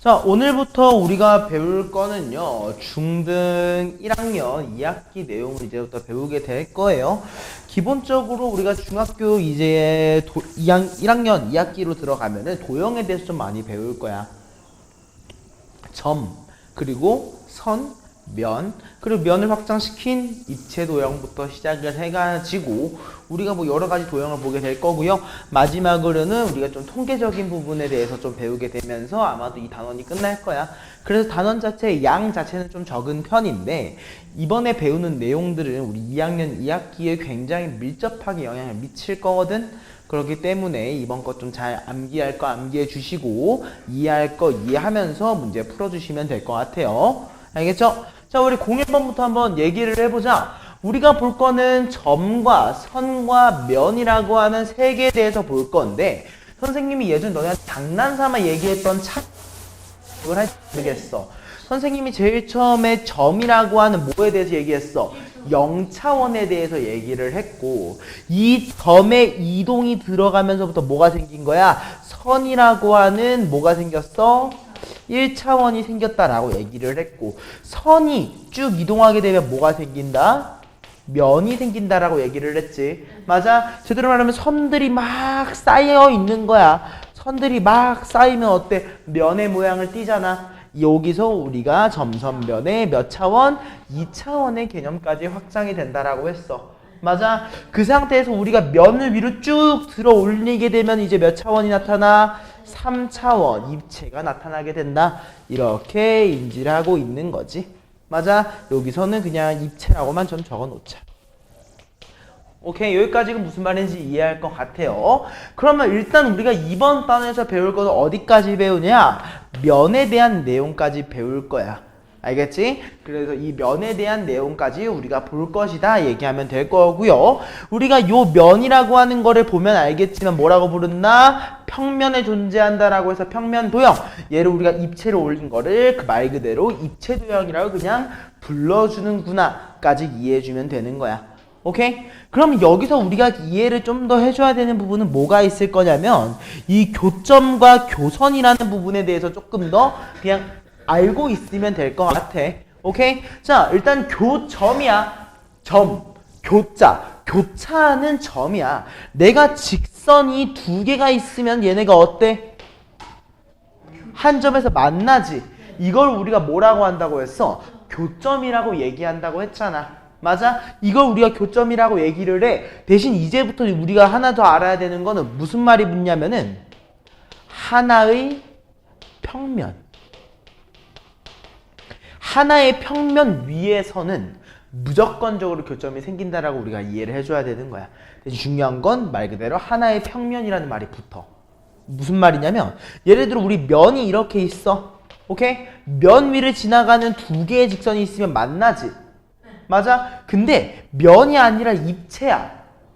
자, 오늘부터 우리가 배울 거는요, 중등 1학년 2학기 내용을 이제부터 배우게 될 거예요. 기본적으로 우리가 중학교 이제 1학년 2학기로 들어가면은 도형에 대해서 좀 많이 배울 거야. 점, 그리고 선, 면, 그리고 면을 확장시킨 입체 도형부터 시작을 해가지고 우리가 뭐 여러 가지 도형을 보게 될 거고요. 마지막으로는 우리가 좀 통계적인 부분에 대해서 좀 배우게 되면서 아마도 이 단원이 끝날 거야. 그래서 단원 자체, 양 자체는 좀 적은 편인데 이번에 배우는 내용들은 우리 2학년 2학기에 굉장히 밀접하게 영향을 미칠 거거든. 그렇기 때문에 이번 것 좀 잘 암기할 거 암기해 주시고 이해할 거 이해하면서 문제 풀어주시면 될 것 같아요. 알겠죠? 자, 우리 01번부터 한번 얘기를 해보자. 우리가 볼 거는 점과 선과 면이라고 하는 세 개에 대해서 볼 건데 선생님이 예전에 너네한테 장난삼아 얘기했던 이걸 할지 모르겠어. 선생님이 제일 처음에 점이라고 하는 뭐에 대해서 얘기했어? 0차원에 대해서 얘기를 했고 이 점의 이동이 들어가면서부터 뭐가 생긴 거야? 선이라고 하는 뭐가 생겼어? 1차원이 생겼다라고 얘기를 했고 선이 쭉 이동하게 되면 뭐가 생긴다? 면이 생긴다라고 얘기를 했지. 맞아? 제대로 말하면 선들이 막 쌓여 있는 거야. 선들이 막 쌓이면 어때? 면의 모양을 띠잖아. 여기서 우리가 점선면의 몇 차원? 2차원의 개념까지 확장이 된다라고 했어. 맞아? 그 상태에서 우리가 면을 위로 쭉 들어 올리게 되면 이제 몇 차원이 나타나? 3차원 입체가 나타나게 된다. 이렇게 인지를 하고 있는 거지. 맞아? 여기서는 그냥 입체라고만 좀 적어 놓자. 오케이, 여기까지는 무슨 말인지 이해할 것 같아요. 그러면 일단 우리가 이번 단원에서 배울 거는 어디까지 배우냐? 면에 대한 내용까지 배울 거야. 알겠지? 그래서 이 면에 대한 내용까지 우리가 볼 것이다 얘기하면 될 거고요. 우리가 요 면이라고 하는 거를 보면 알겠지만 뭐라고 부른다? 평면에 존재한다라고 해서 평면 도형. 얘를 우리가 입체로 올린 거를 그 말 그대로 입체 도형이라고 그냥 불러주는구나까지 이해해주면 되는 거야. 오케이? 그럼 여기서 우리가 이해를 좀 더 해줘야 되는 부분은 뭐가 있을 거냐면 이 교점과 교선이라는 부분에 대해서 조금 더 그냥 알고 있으면 될 것 같아. 오케이? 자, 일단 교점이야. 점, 교자. 교차하는 점이야. 내가 직선이 두 개가 있으면 얘네가 어때? 한 점에서 만나지. 이걸 우리가 뭐라고 한다고 했어? 교점이라고 얘기한다고 했잖아. 맞아? 이걸 우리가 교점이라고 얘기를 해. 대신 이제부터 우리가 하나 더 알아야 되는 거는 무슨 말이 붙냐면은 하나의 평면. 하나의 평면 위에서는 무조건적으로 교점이 생긴다라고 우리가 이해를 해줘야 되는 거야. 대신 중요한 건 말 그대로 하나의 평면이라는 말이 붙어. 무슨 말이냐면 예를 들어 우리 면이 이렇게 있어. 오케이? 면 위를 지나가는 두 개의 직선이 있으면 만나지. 맞아? 근데 면이 아니라 입체야.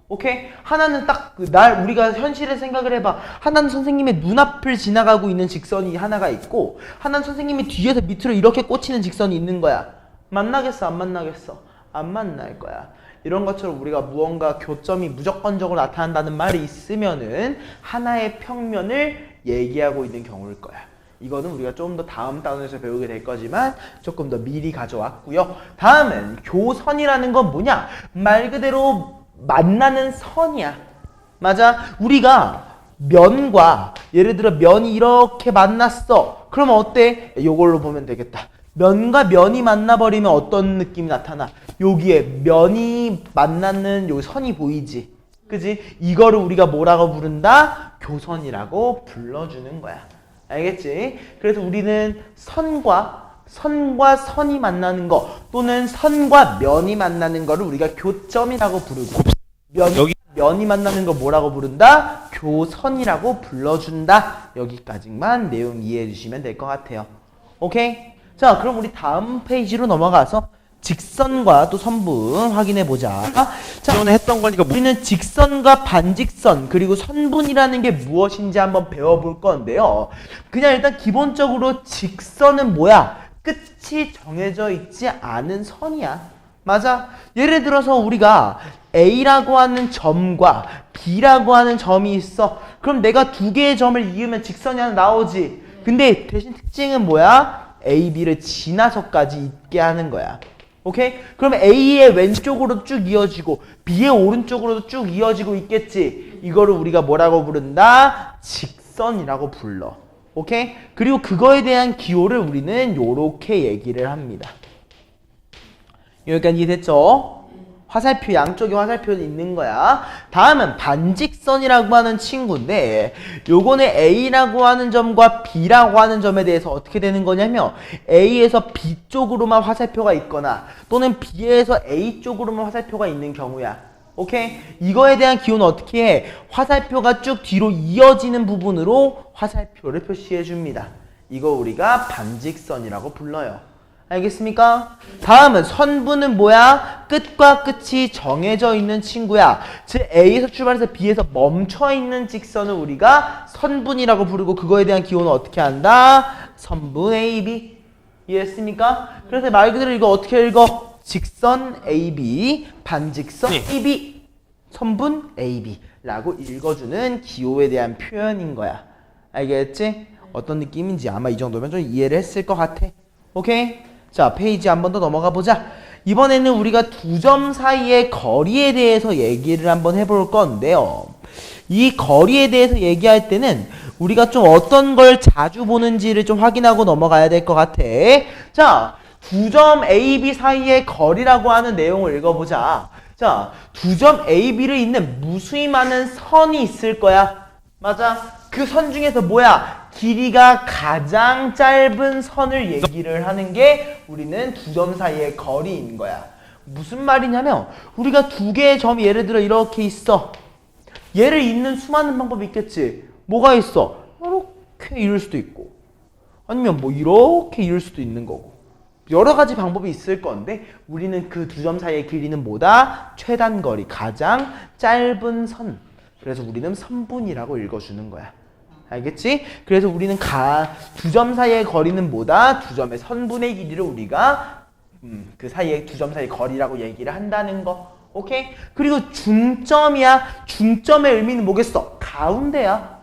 오케이? 하나는 딱 우리가 현실에 생각을 해봐. 하나는 선생님의 눈앞을 지나가고 있는 직선이 하나가 있고 하나는 선생님이 뒤에서 밑으로 이렇게 꽂히는 직선이 있는 거야. 만나겠어? 안 만나겠어? 안 만날 거야. 이런 것처럼 우리가 무언가 교점이 무조건적으로 나타난다는 말이 있으면은 하나의 평면을 얘기하고 있는 경우일 거야. 이거는 우리가 좀 더 다음 단원에서 배우게 될 거지만 조금 더 미리 가져왔고요. 다음은 교선이라는 건 뭐냐? 말 그대로 만나는 선이야. 맞아? 우리가 면과 예를 들어 면이 이렇게 만났어. 그러면 어때? 이걸로 보면 되겠다. 면과 면이 만나버리면 어떤 느낌이 나타나? 여기에 면이 만나는 요 선이 보이지? 그지? 이거를 우리가 뭐라고 부른다? 교선이라고 불러주는 거야. 알겠지? 그래서 우리는 선과 선이 만나는 거 또는 선과 면이 만나는 거를 우리가 교점이라고 부르고 면이 만나는 거 뭐라고 부른다? 교선이라고 불러준다. 여기까지만 내용 이해해 주시면 될 것 같아요. 오케이? 자, 그럼 우리 다음 페이지로 넘어가서 직선과 또 선분 확인해 보자. 자, 오늘 했던 거니까 우리는 직선과 반직선 그리고 선분이라는 게 무엇인지 한번 배워볼 건데요. 그냥 일단 기본적으로 직선은 뭐야? 끝이 정해져 있지 않은 선이야. 맞아? 예를 들어서 우리가 A라고 하는 점과 B라고 하는 점이 있어. 그럼 내가 두 개의 점을 이으면 직선이 하나 나오지. 근데 대신 특징은 뭐야? A, B를 지나서까지 있게 하는 거야. 오케이? 그러면 A의 왼쪽으로 쭉 이어지고 B의 오른쪽으로도 쭉 이어지고 있겠지. 이거를 우리가 뭐라고 부른다? 직선이라고 불러. 오케이? 그리고 그거에 대한 기호를 우리는 요렇게 얘기를 합니다. 여기까지 이해됐죠? 화살표, 양쪽에 화살표는 있는 거야. 다음은 반직선이라고 하는 친구인데 요거는 A라고 하는 점과 B라고 하는 점에 대해서 어떻게 되는 거냐면 A에서 B 쪽으로만 화살표가 있거나 또는 B에서 A 쪽으로만 화살표가 있는 경우야. 오케이? 이거에 대한 기호는 어떻게 해? 화살표가 쭉 뒤로 이어지는 부분으로 화살표를 표시해 줍니다. 이거 우리가 반직선이라고 불러요. 알겠습니까? 다음은 선분은 뭐야? 끝과 끝이 정해져 있는 친구야. 즉 A에서 출발해서 B에서 멈춰 있는 직선을 우리가 선분이라고 부르고 그거에 대한 기호는 어떻게 한다? 선분 AB. 이해했습니까? 그래서 말 그대로 이거 어떻게 읽어? 직선 AB, 반직선 AB, 선분 AB 라고 읽어주는 기호에 대한 표현인 거야. 알겠지? 어떤 느낌인지 아마 이 정도면 좀 이해를 했을 것 같아. 오케이? 자, 페이지 한 번 더 넘어가 보자. 이번에는 우리가 두 점 사이의 거리에 대해서 얘기를 한번 해볼 건데요. 이 거리에 대해서 얘기할 때는 우리가 좀 어떤 걸 자주 보는지를 좀 확인하고 넘어가야 될 것 같아. 자, 두 점 A, B 사이의 거리라고 하는 내용을 읽어보자. 자, 두 점 A, B를 잇는 무수히 많은 선이 있을 거야. 맞아? 그 선 중에서 뭐야? 길이가 가장 짧은 선을 얘기를 하는 게 우리는 두 점 사이의 거리인 거야. 무슨 말이냐면 우리가 두 개의 점이 예를 들어 이렇게 있어. 얘를 잇는 수많은 방법이 있겠지. 뭐가 있어? 이렇게 이을 수도 있고 아니면 뭐 이렇게 이을 수도 있는 거고 여러 가지 방법이 있을 건데 우리는 그 두 점 사이의 길이는 뭐다? 최단 거리, 가장 짧은 선. 그래서 우리는 선분이라고 읽어주는 거야. 알겠지? 그래서 우리는 두 점 사이의 거리는 뭐다? 두 점의 선분의 길이를 우리가 그 사이의 두 점 사이의 거리라고 얘기를 한다는 거. 오케이? 그리고 중점이야. 중점의 의미는 뭐겠어? 가운데야.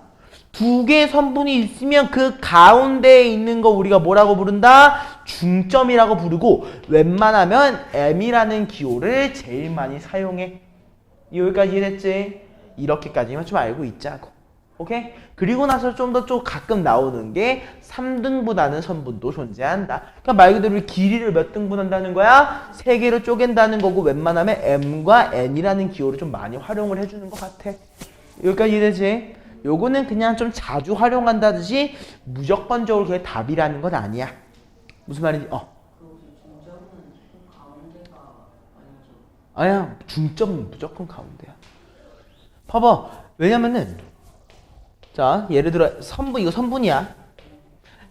두 개의 선분이 있으면 그 가운데에 있는 거 우리가 뭐라고 부른다? 중점이라고 부르고 웬만하면 M이라는 기호를 제일 많이 사용해. 여기까지 이해됐지? 이렇게까지만 좀 알고 있자고. 오케이? 그리고 나서 좀 더 가끔 나오는 게 3등분하는 선분도 존재한다. 그러니까 말 그대로 길이를 몇 등분한다는 거야? 3개로 쪼갠다는 거고 웬만하면 M과 N이라는 기호를 좀 많이 활용을 해주는 것 같아. 여기까지 이해되지? 요거는 그냥 좀 자주 활용한다듯이 무조건적으로 그게 답이라는 건 아니야. 무슨 말인지 아니야. 중점은 무조건 가운데야. 봐봐. 왜냐면은 자, 예를 들어 선분, 이거 선분이야.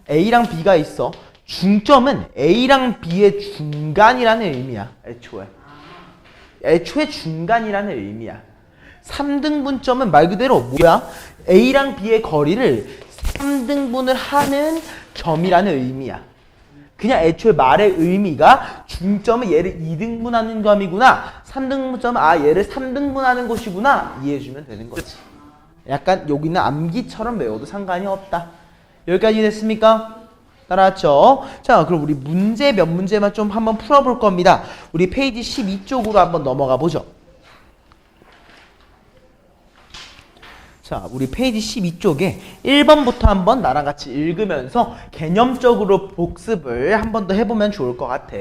A랑 B가 있어. 중점은 A랑 B의 중간이라는 의미야. 애초에 중간이라는 의미야. 3등분점은 말 그대로 뭐야? A랑 B의 거리를 3등분을 하는 점이라는 의미야. 그냥 애초에 말의 의미가 중점은 얘를 2등분하는 점이구나. 3등분점은 얘를 3등분하는 것이구나. 이해해주면 되는 거지. 약간 여기는 암기처럼 외워도 상관이 없다. 여기까지 됐습니까? 따라왔죠? 자, 그럼 우리 문제 몇 문제만 좀 한번 풀어볼 겁니다. 우리 페이지 12쪽으로 한번 넘어가 보죠. 자, 우리 페이지 12쪽에 1번부터 한번 나랑 같이 읽으면서 개념적으로 복습을 한 번 더 해보면 좋을 것 같아.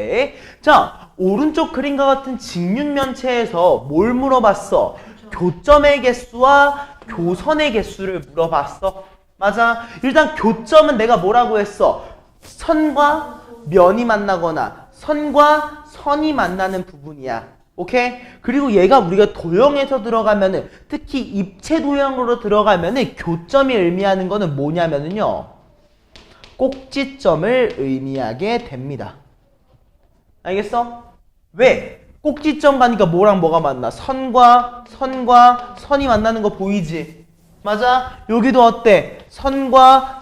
자, 오른쪽 그림과 같은 직육면체에서 뭘 물어봤어? 교점의 개수와 교선의 개수를 물어봤어. 맞아. 일단 교점은 내가 뭐라고 했어? 선과 면이 만나거나 선과 선이 만나는 부분이야. 오케이? 그리고 얘가 우리가 도형에서 들어가면은 특히 입체 도형으로 들어가면은 교점이 의미하는 거는 뭐냐면은요. 꼭지점을 의미하게 됩니다. 알겠어? 왜? 꼭지점 가니까 뭐랑 뭐가 만나? 선과 선이 만나는 거 보이지? 맞아? 여기도 어때? 선과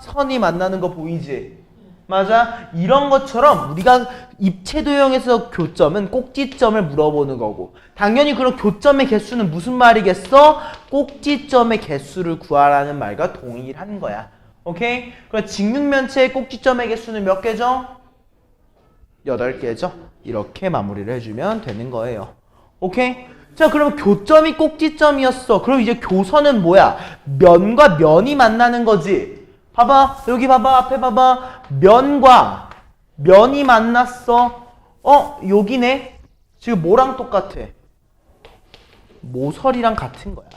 선이 만나는 거 보이지? 맞아? 이런 것처럼 우리가 입체 도형에서 교점은 꼭지점을 물어보는 거고 당연히 그런 교점의 개수는 무슨 말이겠어? 꼭지점의 개수를 구하라는 말과 동일한 거야. 오케이? 그럼 직육면체의 꼭지점의 개수는 몇 개죠? 8개죠? 이렇게 마무리를 해주면 되는 거예요. 오케이? 자, 그럼 교점이 꼭지점이었어. 그럼 이제 교선은 뭐야? 면과 면이 만나는 거지. 봐봐. 여기 봐봐. 앞에 봐봐. 면과 면이 만났어. 여기네. 지금 뭐랑 똑같아? 모서리랑 같은 거야.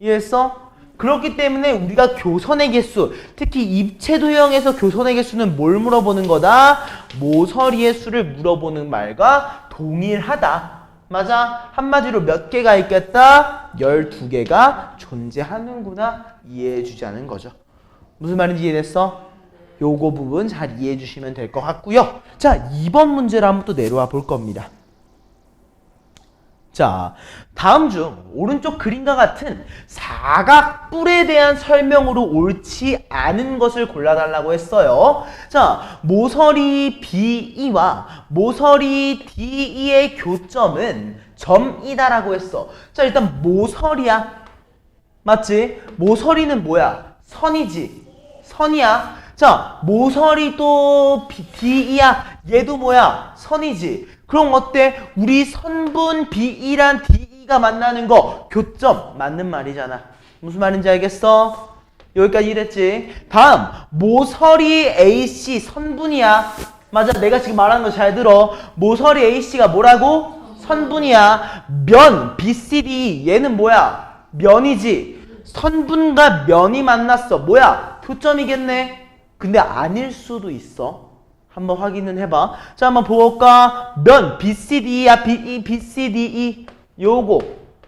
이해했어? 그렇기 때문에 우리가 교선의 개수, 특히 입체 도형에서 교선의 개수는 뭘 물어보는 거다? 모서리의 수를 물어보는 말과 동일하다. 맞아? 한마디로 몇 개가 있겠다? 12개가 존재하는구나. 이해해 주자는 거죠. 무슨 말인지 이해됐어? 요거 부분 잘 이해해 주시면 될 것 같고요. 자, 2번 문제를 한번 또 내려와 볼 겁니다. 자, 다음 중 오른쪽 그림과 같은 사각뿔에 대한 설명으로 옳지 않은 것을 골라달라고 했어요. 자, 모서리 BE와 모서리 DE의 교점은 점이다라고 했어. 자, 일단 모서리야. 맞지? 모서리는 뭐야? 선이지. 선이야. 자, 모서리도 DE야. 얘도 뭐야? 선이지. 그럼 어때? 우리 선분 BE랑 DE가 만나는 거 교점 맞는 말이잖아. 무슨 말인지 알겠어? 여기까지 이랬지. 다음 모서리 AC 선분이야. 맞아, 내가 지금 말하는 거 잘 들어. 모서리 AC가 뭐라고? 선분이야. 면 BCD 얘는 뭐야? 면이지. 선분과 면이 만났어. 뭐야? 교점이겠네. 근데 아닐 수도 있어. 한번 확인은 해봐. 자, 한번 볼까? 면 BCD야. BCDE 요거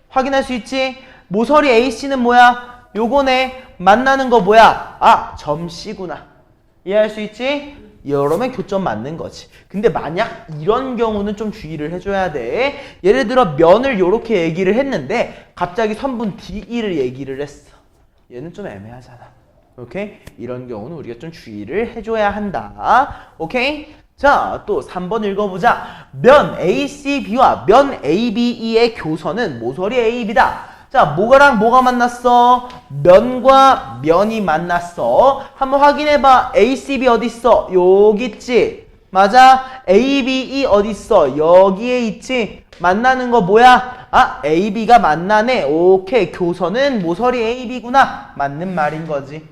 확인할 수 있지? 모서리 AC는 뭐야? 요거네. 만나는 거 뭐야? 아, 점 C구나. 이해할 수 있지? 이러면 교점 맞는 거지. 근데 만약 이런 경우는 좀 주의를 해줘야 돼. 예를 들어 면을 요렇게 얘기를 했는데 갑자기 선분 DE를 얘기를 했어. 얘는 좀 애매하잖아. 오케이? 이런 경우는 우리가 좀 주의를 해줘야 한다. 오케이? 자, 또 3번 읽어보자. 면 ACB와 면 ABE의 교선은 모서리 AB다. 자, 뭐가랑 뭐가 만났어? 면과 면이 만났어. 한번 확인해봐. ACB 어딨어? 여기 있지? 맞아? ABE 어딨어? 여기에 있지? 만나는 거 뭐야? 아, AB가 만나네. 오케이. 교선은 모서리 AB구나. 맞는 말인 거지.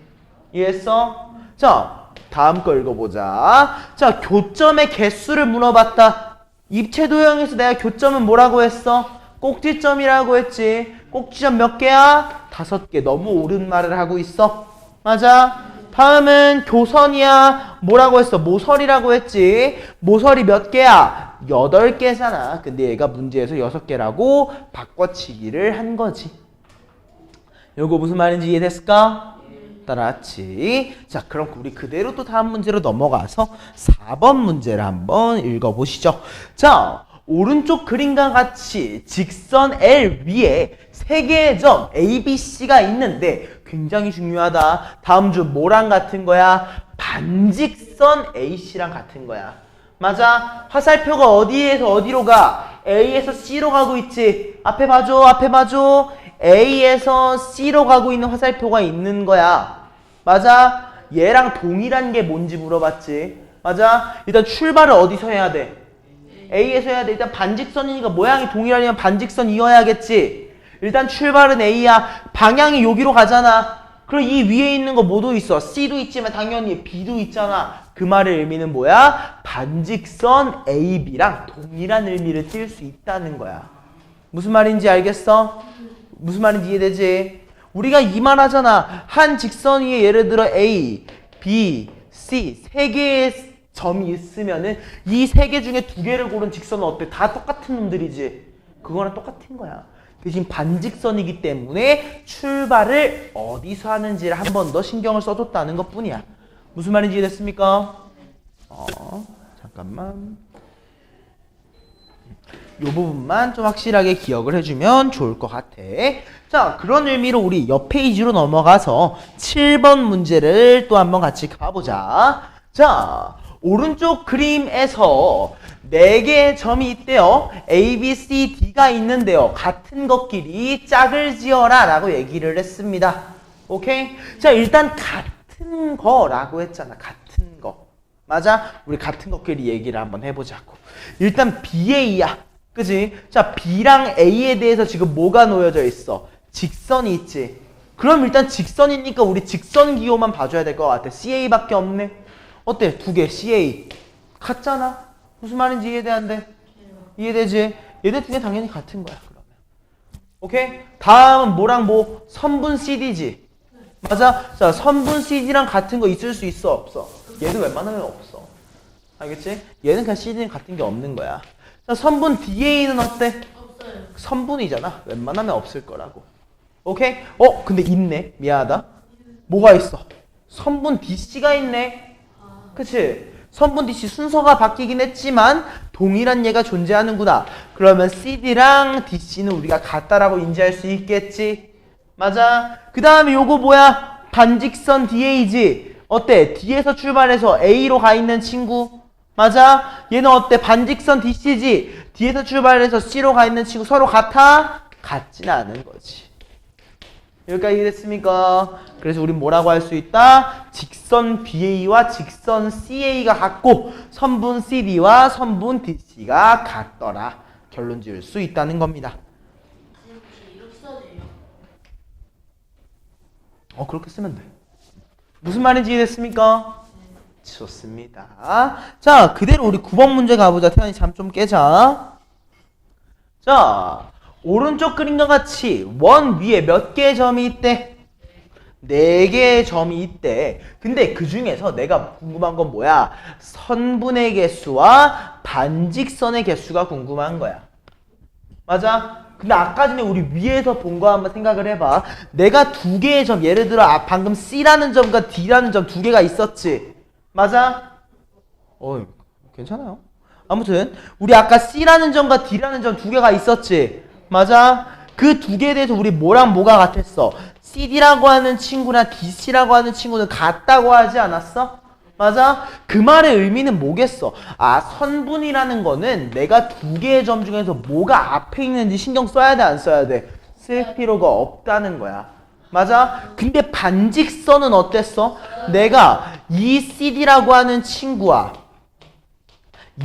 이해했어? 자, 다음 거 읽어보자. 자, 교점의 개수를 물어봤다. 입체 도형에서 내가 교점은 뭐라고 했어? 꼭지점이라고 했지. 꼭지점 몇 개야? 5개. 너무 옳은 말을 하고 있어. 맞아? 다음은 교선이야. 뭐라고 했어? 모서리라고 했지. 모서리 몇 개야? 8개잖아. 근데 얘가 문제에서 6개라고 바꿔치기를 한 거지. 요거 무슨 말인지 이해됐을까? 따라했지. 자, 그럼 우리 그대로 또 다음 문제로 넘어가서 4번 문제를 한번 읽어보시죠. 자, 오른쪽 그림과 같이 직선 L 위에 3개의 점 A, B, C가 있는데 굉장히 중요하다. 다음 중 뭐랑 같은 거야? 반직선 AC랑 같은 거야. 맞아? 화살표가 어디에서 어디로 가? A에서 C로 가고 있지. 앞에 봐줘. 앞에 봐줘. A에서 C로 가고 있는 화살표가 있는 거야. 맞아? 얘랑 동일한 게 뭔지 물어봤지. 맞아? 일단 출발을 어디서 해야 돼? A에서 해야 돼. 일단 반직선이니까 모양이 동일하려면 반직선이어야겠지. 일단 출발은 A야. 방향이 여기로 가잖아. 그럼 이 위에 있는 거 뭐도 있어? C도 있지만 당연히 B도 있잖아. 그 말의 의미는 뭐야? 반직선 AB랑 동일한 의미를 띌 수 있다는 거야. 무슨 말인지 알겠어? 무슨 말인지 이해되지? 우리가 이 말 하잖아. 한 직선 위에 예를 들어 A, B, C 3개의 점이 있으면은 이 3개 중에 2개를 고른 직선은 어때? 다 똑같은 놈들이지. 그거랑 똑같은 거야. 대신 반직선이기 때문에 출발을 어디서 하는지를 한 번 더 신경을 써줬다는 것 뿐이야. 무슨 말인지 이해됐습니까? 잠깐만. 이 부분만 좀 확실하게 기억을 해주면 좋을 것 같아. 자, 그런 의미로 우리 옆 페이지로 넘어가서 7번 문제를 또 한번 같이 가보자. 자, 오른쪽 그림에서 4개의 점이 있대요. A, B, C, D가 있는데요. 같은 것끼리 짝을 지어라 라고 얘기를 했습니다. 오케이? 자, 일단 같은 거라고 했잖아. 같은 거. 맞아? 우리 같은 것끼리 얘기를 한번 해보자고. 일단 BA야. 그지? 자, B랑 A에 대해서 지금 뭐가 놓여져 있어? 직선이 있지. 그럼 일단 직선이니까 우리 직선 기호만 봐줘야 될 것 같아. CA밖에 없네. 어때? 두 개 CA. 같잖아? 무슨 말인지 이해돼? 이해되지? 얘네 두 개 당연히 같은 거야. 그러면. 오케이? 다음은 뭐랑 뭐? 선분 CD지. 맞아? 자, 선분 CD랑 같은 거 있을 수 있어? 없어? 얘도 웬만하면 없어. 알겠지? 얘는 그냥 CD는 같은 게 없는 거야. 자, 선분 DA는 어때? 없어요. 선분이잖아. 웬만하면 없을 거라고. 오케이? 근데 있네. 미안하다. 뭐가 있어? 선분 DC가 있네. 그치? 선분 DC 순서가 바뀌긴 했지만 동일한 얘가 존재하는구나. 그러면 CD랑 DC는 우리가 같다라고 인지할 수 있겠지? 맞아? 그 다음에 요거 뭐야? 반직선 DA지? 어때? D에서 출발해서 A로 가 있는 친구? 맞아? 얘는 어때? 반직선 DC지? D에서 출발해서 C로 가 있는 친구 서로 같아? 같진 않은 거지. 여기까지 이해됐습니까? 그래서 우린 뭐라고 할 수 있다? 직선 BA와 직선 CA가 같고 선분 CD와 선분 DC가 같더라. 결론 지을 수 있다는 겁니다. 이렇게 써도 돼요? 그렇게 쓰면 돼. 무슨 말인지 이해됐습니까? 좋습니다. 자, 그대로 우리 9번 문제 가보자. 태연이 잠 좀 깨자. 자, 오른쪽 그림과 같이 원 위에 몇 개의 점이 있대? 4개의 점이 있대. 근데 그 중에서 내가 궁금한 건 뭐야? 선분의 개수와 반직선의 개수가 궁금한 거야. 맞아? 근데 아까 전에 우리 위에서 본 거 한번 생각을 해봐. 내가 2개의 점, 예를 들어 방금 C라는 점과 D라는 점 2개가 있었지? 맞아? 괜찮아요. 아무튼 우리 아까 C라는 점과 D라는 점 2개가 있었지? 맞아? 그 2개에 대해서 우리 뭐랑 뭐가 같았어? CD라고 하는 친구나 DC라고 하는 친구는 같다고 하지 않았어? 맞아? 그 말의 의미는 뭐겠어? 선분이라는 거는 내가 2개의 점 중에서 뭐가 앞에 있는지 신경 써야 돼, 안 써야 돼? 쓸 필요가 없다는 거야. 맞아? 근데 반직선은 어땠어? 내가 이 CD라고 하는 친구와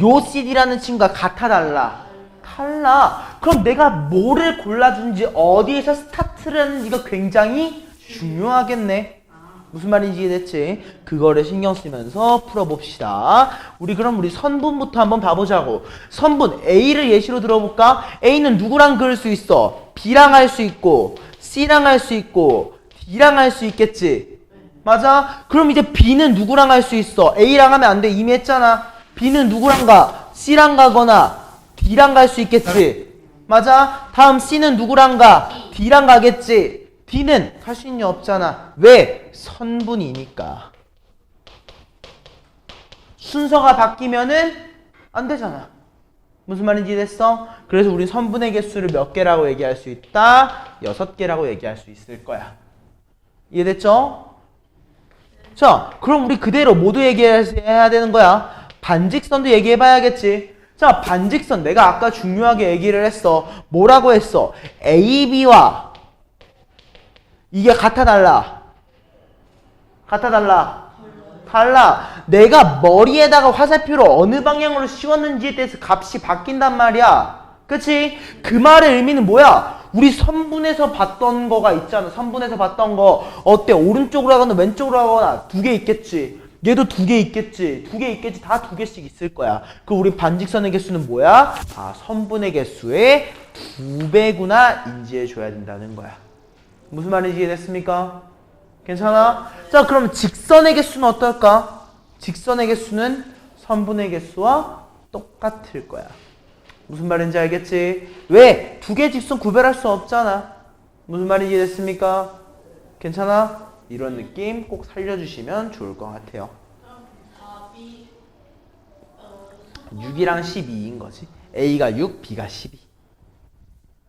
요 CD라는 친구가 같아, 달라? 달라. 그럼 내가 뭐를 골라주는지, 어디에서 스타트를 하는지가 굉장히 중요하겠네. 무슨 말인지 이해됐지? 그거를 신경 쓰면서 풀어봅시다. 우리 선분부터 한번 봐보자고. 선분 A를 예시로 들어볼까? A는 누구랑 그을 수 있어? B랑 할 수 있고 C랑 할 수 있고 D랑 할 수 있겠지? 맞아? 그럼 이제 B는 누구랑 할 수 있어? A랑 하면 안 돼. 이미 했잖아. B는 누구랑 가? C랑 가거나 D랑 갈 수 있겠지? 맞아? 다음 C는 누구랑 가? D랑 가겠지? D는 갈 수 있냐? 없잖아. 왜? 선분이니까. 순서가 바뀌면은 안 되잖아. 무슨 말인지 이해됐어? 그래서 우리 선분의 개수를 몇 개라고 얘기할 수 있다? 6개라고 얘기할 수 있을 거야. 이해됐죠? 자, 그럼 우리 그대로 모두 얘기해야 되는 거야. 반직선도 얘기해봐야겠지. 자, 반직선 내가 아까 중요하게 얘기를 했어. 뭐라고 했어? AB와 이게 같아, 달라? 같아, 달라? 달라. 내가 머리에다가 화살표를 어느 방향으로 씌웠는지에 대해서 값이 바뀐단 말이야. 그치? 그 말의 의미는 뭐야? 우리 선분에서 봤던 거가 있잖아. 선분에서 봤던 거 어때? 오른쪽으로 하거나 왼쪽으로 하거나 2개 있겠지. 얘도 2개 있겠지. 2개 있겠지. 다 2개씩 있을 거야. 그 우리 반직선의 개수는 뭐야? 선분의 개수의 2배구나 인지해 줘야 된다는 거야. 무슨 말인지 이해됐습니까? 괜찮아? 자, 그럼 직선의 개수는 어떨까? 직선의 개수는 선분의 개수와 똑같을 거야. 무슨 말인지 알겠지? 왜? 2개 직선 구별할 수 없잖아. 무슨 말인지 이해됐습니까? 괜찮아? 이런 느낌 꼭 살려주시면 좋을 것 같아요. 6이랑 12인 거지. A가 6, B가 12.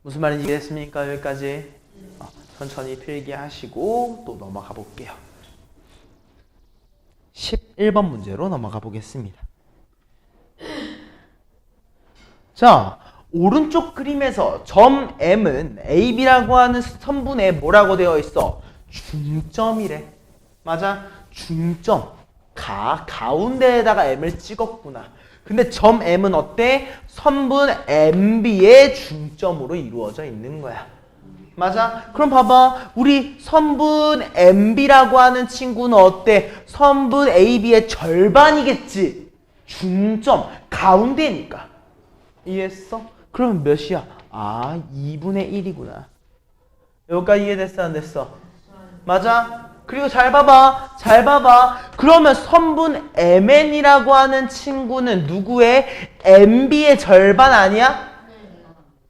무슨 말인지 이해됐습니까? 여기까지? 천천히 필기하시고 또 넘어가 볼게요. 11번 문제로 넘어가 보겠습니다. 자, 오른쪽 그림에서 점 M은 AB라고 하는 선분에 뭐라고 되어 있어? 중점이래. 맞아? 중점. 가운데에다가 M을 찍었구나. 근데 점 M은 어때? 선분 MB의 중점으로 이루어져 있는 거야. 맞아? 그럼 봐봐. 우리 선분 MB라고 하는 친구는 어때? 선분 AB의 절반이겠지? 중점. 가운데니까. 이해했어? 그러면 몇이야? 아, 2분의 1이구나. 여기까지 이해됐어? 안 됐어? 맞아? 그리고 잘 봐봐. 잘 봐봐. 그러면 선분 MN이라고 하는 친구는 누구의? MB의 절반 아니야?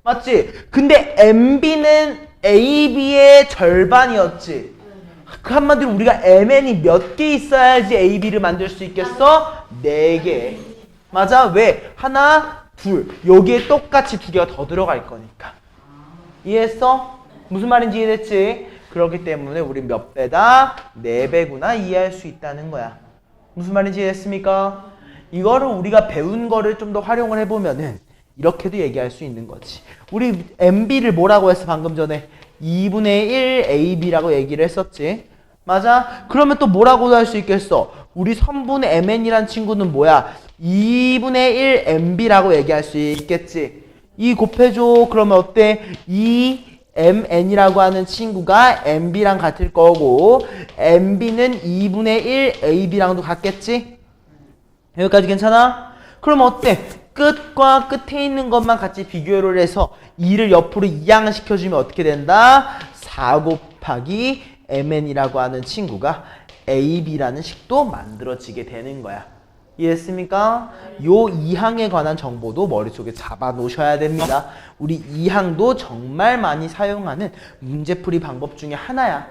맞지? 근데 MB는 AB의 절반이었지. 그 한마디로 우리가 MN이 몇 개 있어야지 AB를 만들 수 있겠어? 4개. 맞아? 왜? 하나, 둘. 여기에 똑같이 2개가 더 들어갈 거니까. 이해했어? 무슨 말인지 이해됐지? 그렇기 때문에 우리 몇 배다? 4배구나 이해할 수 있다는 거야. 무슨 말인지 이해했습니까? 이거를 우리가 배운 거를 좀 더 활용을 해보면은 이렇게도 얘기할 수 있는 거지. 우리 MB를 뭐라고 했어 방금 전에? 2분의 1 AB라고 얘기를 했었지. 맞아? 그러면 또 뭐라고도 할 수 있겠어? 우리 선분의 MN이란 친구는 뭐야? 2분의 1 MB라고 얘기할 수 있겠지. 2 곱해줘. 그러면 어때? 2 MN이라고 하는 친구가 MB랑 같을 거고 MB는 2분의 1 AB랑도 같겠지? 여기까지 괜찮아? 그럼 어때? 끝과 끝에 있는 것만 같이 비교를 해서 2를 옆으로 이항을 시켜주면 어떻게 된다? 4 곱하기 MN이라고 하는 친구가 AB라는 식도 만들어지게 되는 거야. 이해했습니까? 요 이항에 관한 정보도 머릿속에 잡아 놓으셔야 됩니다. 우리 이항도 정말 많이 사용하는 문제풀이 방법 중에 하나야.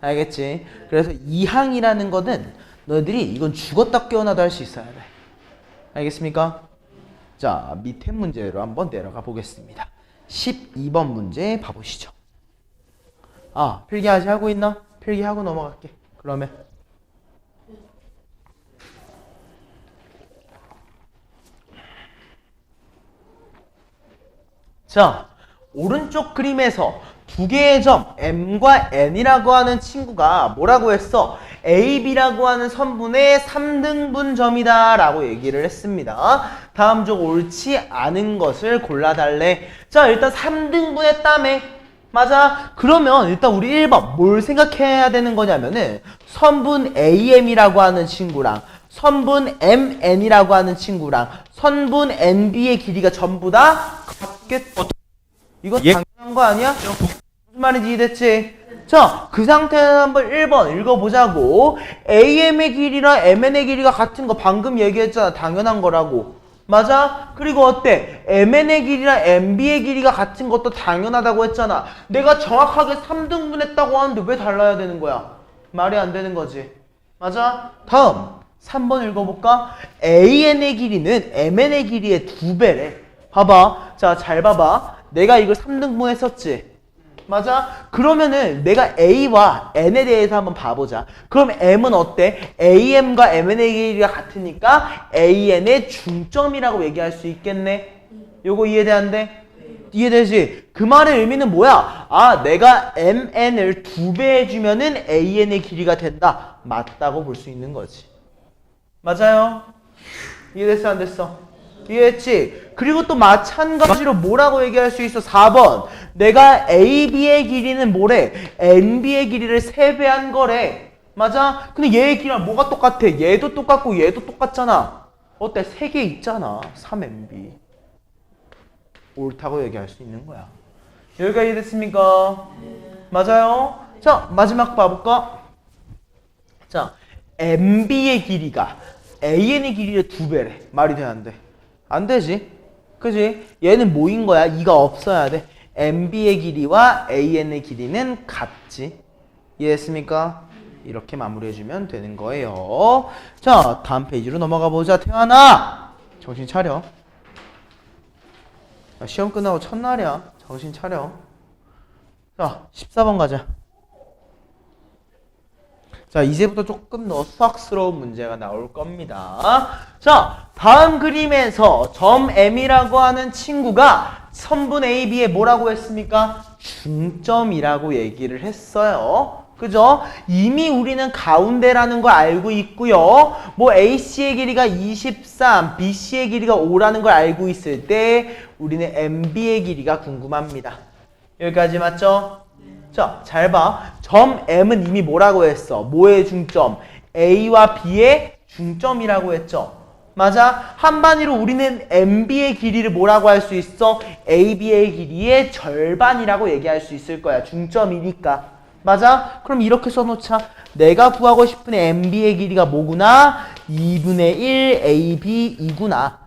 알겠지? 그래서 이항이라는 거는 너희들이 이건 죽었다 깨어나도 할 수 있어야 돼. 알겠습니까? 자, 밑에 문제로 한번 내려가 보겠습니다. 12번 문제 봐보시죠. 아, 필기 아직 하고 있나? 필기하고 넘어갈게. 그러면 자, 오른쪽 그림에서 두 개의 점 M과 N이라고 하는 친구가 뭐라고 했어? AB라고 하는 선분의 3등분 점이다 라고 얘기를 했습니다. 다음 중 옳지 않은 것을 골라달래. 자, 일단 3등분 했다며. 맞아? 그러면 일단 우리 1번 뭘 생각해야 되는 거냐면은 선분 AM이라고 하는 친구랑 선분 MN이라고 하는 친구랑 선분 NB의 길이가 전부 다 같겠죠. 이거 당연한 거 아니야? 무슨 말인지 이해됐지? 자, 그 상태는 한번 1번 읽어보자고. AM의 길이랑 MN의 길이가 같은 거 방금 얘기했잖아. 당연한 거라고. 맞아? 그리고 어때? MN의 길이랑 MB의 길이가 같은 것도 당연하다고 했잖아. 내가 정확하게 3등분 했다고 하는데 왜 달라야 되는 거야? 말이 안 되는 거지. 맞아? 다음 3번 읽어볼까? AN의 길이는 MN의 길이의 2배래. 봐봐. 자, 잘 봐봐. 내가 이걸 3등분 했었지. 맞아? 그러면은 내가 A와 N에 대해서 한번 봐보자. 그럼 M은 어때? AM과 MN의 길이가 같으니까 AN의 중점이라고 얘기할 수 있겠네. 요거 이해돼 안 돼? 이해되지? 그 말의 의미는 뭐야? 아, 내가 MN을 2배 해주면은 AN의 길이가 된다. 맞다고 볼 수 있는 거지. 맞아요? 이해됐어 안 됐어? 이해했지? 그리고 또 마찬가지로 뭐라고 얘기할 수 있어? 4번. 내가 AB의 길이는 뭐래? NB의 길이를 3배한 거래. 맞아? 근데 얘의 길이랑 뭐가 똑같아? 얘도 똑같고 얘도 똑같잖아. 어때? 3개 있잖아. 3NB. 옳다고 얘기할 수 있는 거야. 여기가 이해됐습니까? 맞아요? 자, 마지막 봐볼까? 자, NB의 길이가 AN의 길이의 2배래. 말이 돼, 안 돼? 안 되지. 그지? 얘는 뭐인 거야? 2가 없어야 돼. MB의 길이와 AN의 길이는 같지. 이해했습니까? 이렇게 마무리해주면 되는 거예요. 자, 다음 페이지로 넘어가 보자. 태환아! 정신 차려. 시험 끝나고 첫날이야. 정신 차려. 자, 14번 가자. 자, 이제부터 조금 더 수학스러운 문제가 나올 겁니다. 자, 다음 그림에서 점 M이라고 하는 친구가 선분 AB에 뭐라고 했습니까? 중점이라고 얘기를 했어요. 그죠? 이미 우리는 가운데라는 걸 알고 있고요. 뭐 AC의 길이가 23, BC의 길이가 5라는 걸 알고 있을 때 우리는 MB의 길이가 궁금합니다. 여기까지 맞죠? 자, 잘 봐. 점 M은 이미 뭐라고 했어? 뭐의 중점? A와 B의 중점이라고 했죠. 맞아? 한마디로 우리는 MB의 길이를 뭐라고 할 수 있어? AB의 길이의 절반이라고 얘기할 수 있을 거야. 중점이니까. 맞아? 그럼 이렇게 써놓자. 내가 구하고 싶은 MB의 길이가 뭐구나? 2분의 1 AB이구나.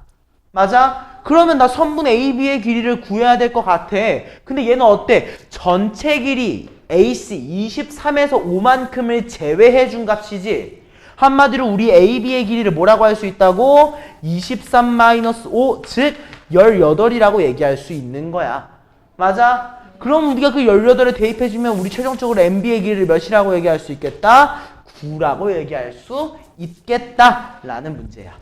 맞아? 그러면 나 선분 AB의 길이를 구해야 될 것 같아. 근데 얘는 어때? 전체 길이 AC 23에서 5만큼을 제외해 준 값이지. 한마디로 우리 AB의 길이를 뭐라고 할 수 있다고? 23-5, 즉 18이라고 얘기할 수 있는 거야. 맞아? 그럼 우리가 그 18을 대입해주면 우리 최종적으로 MB의 길이를 몇이라고 얘기할 수 있겠다? 9라고 얘기할 수 있겠다 라는 문제야.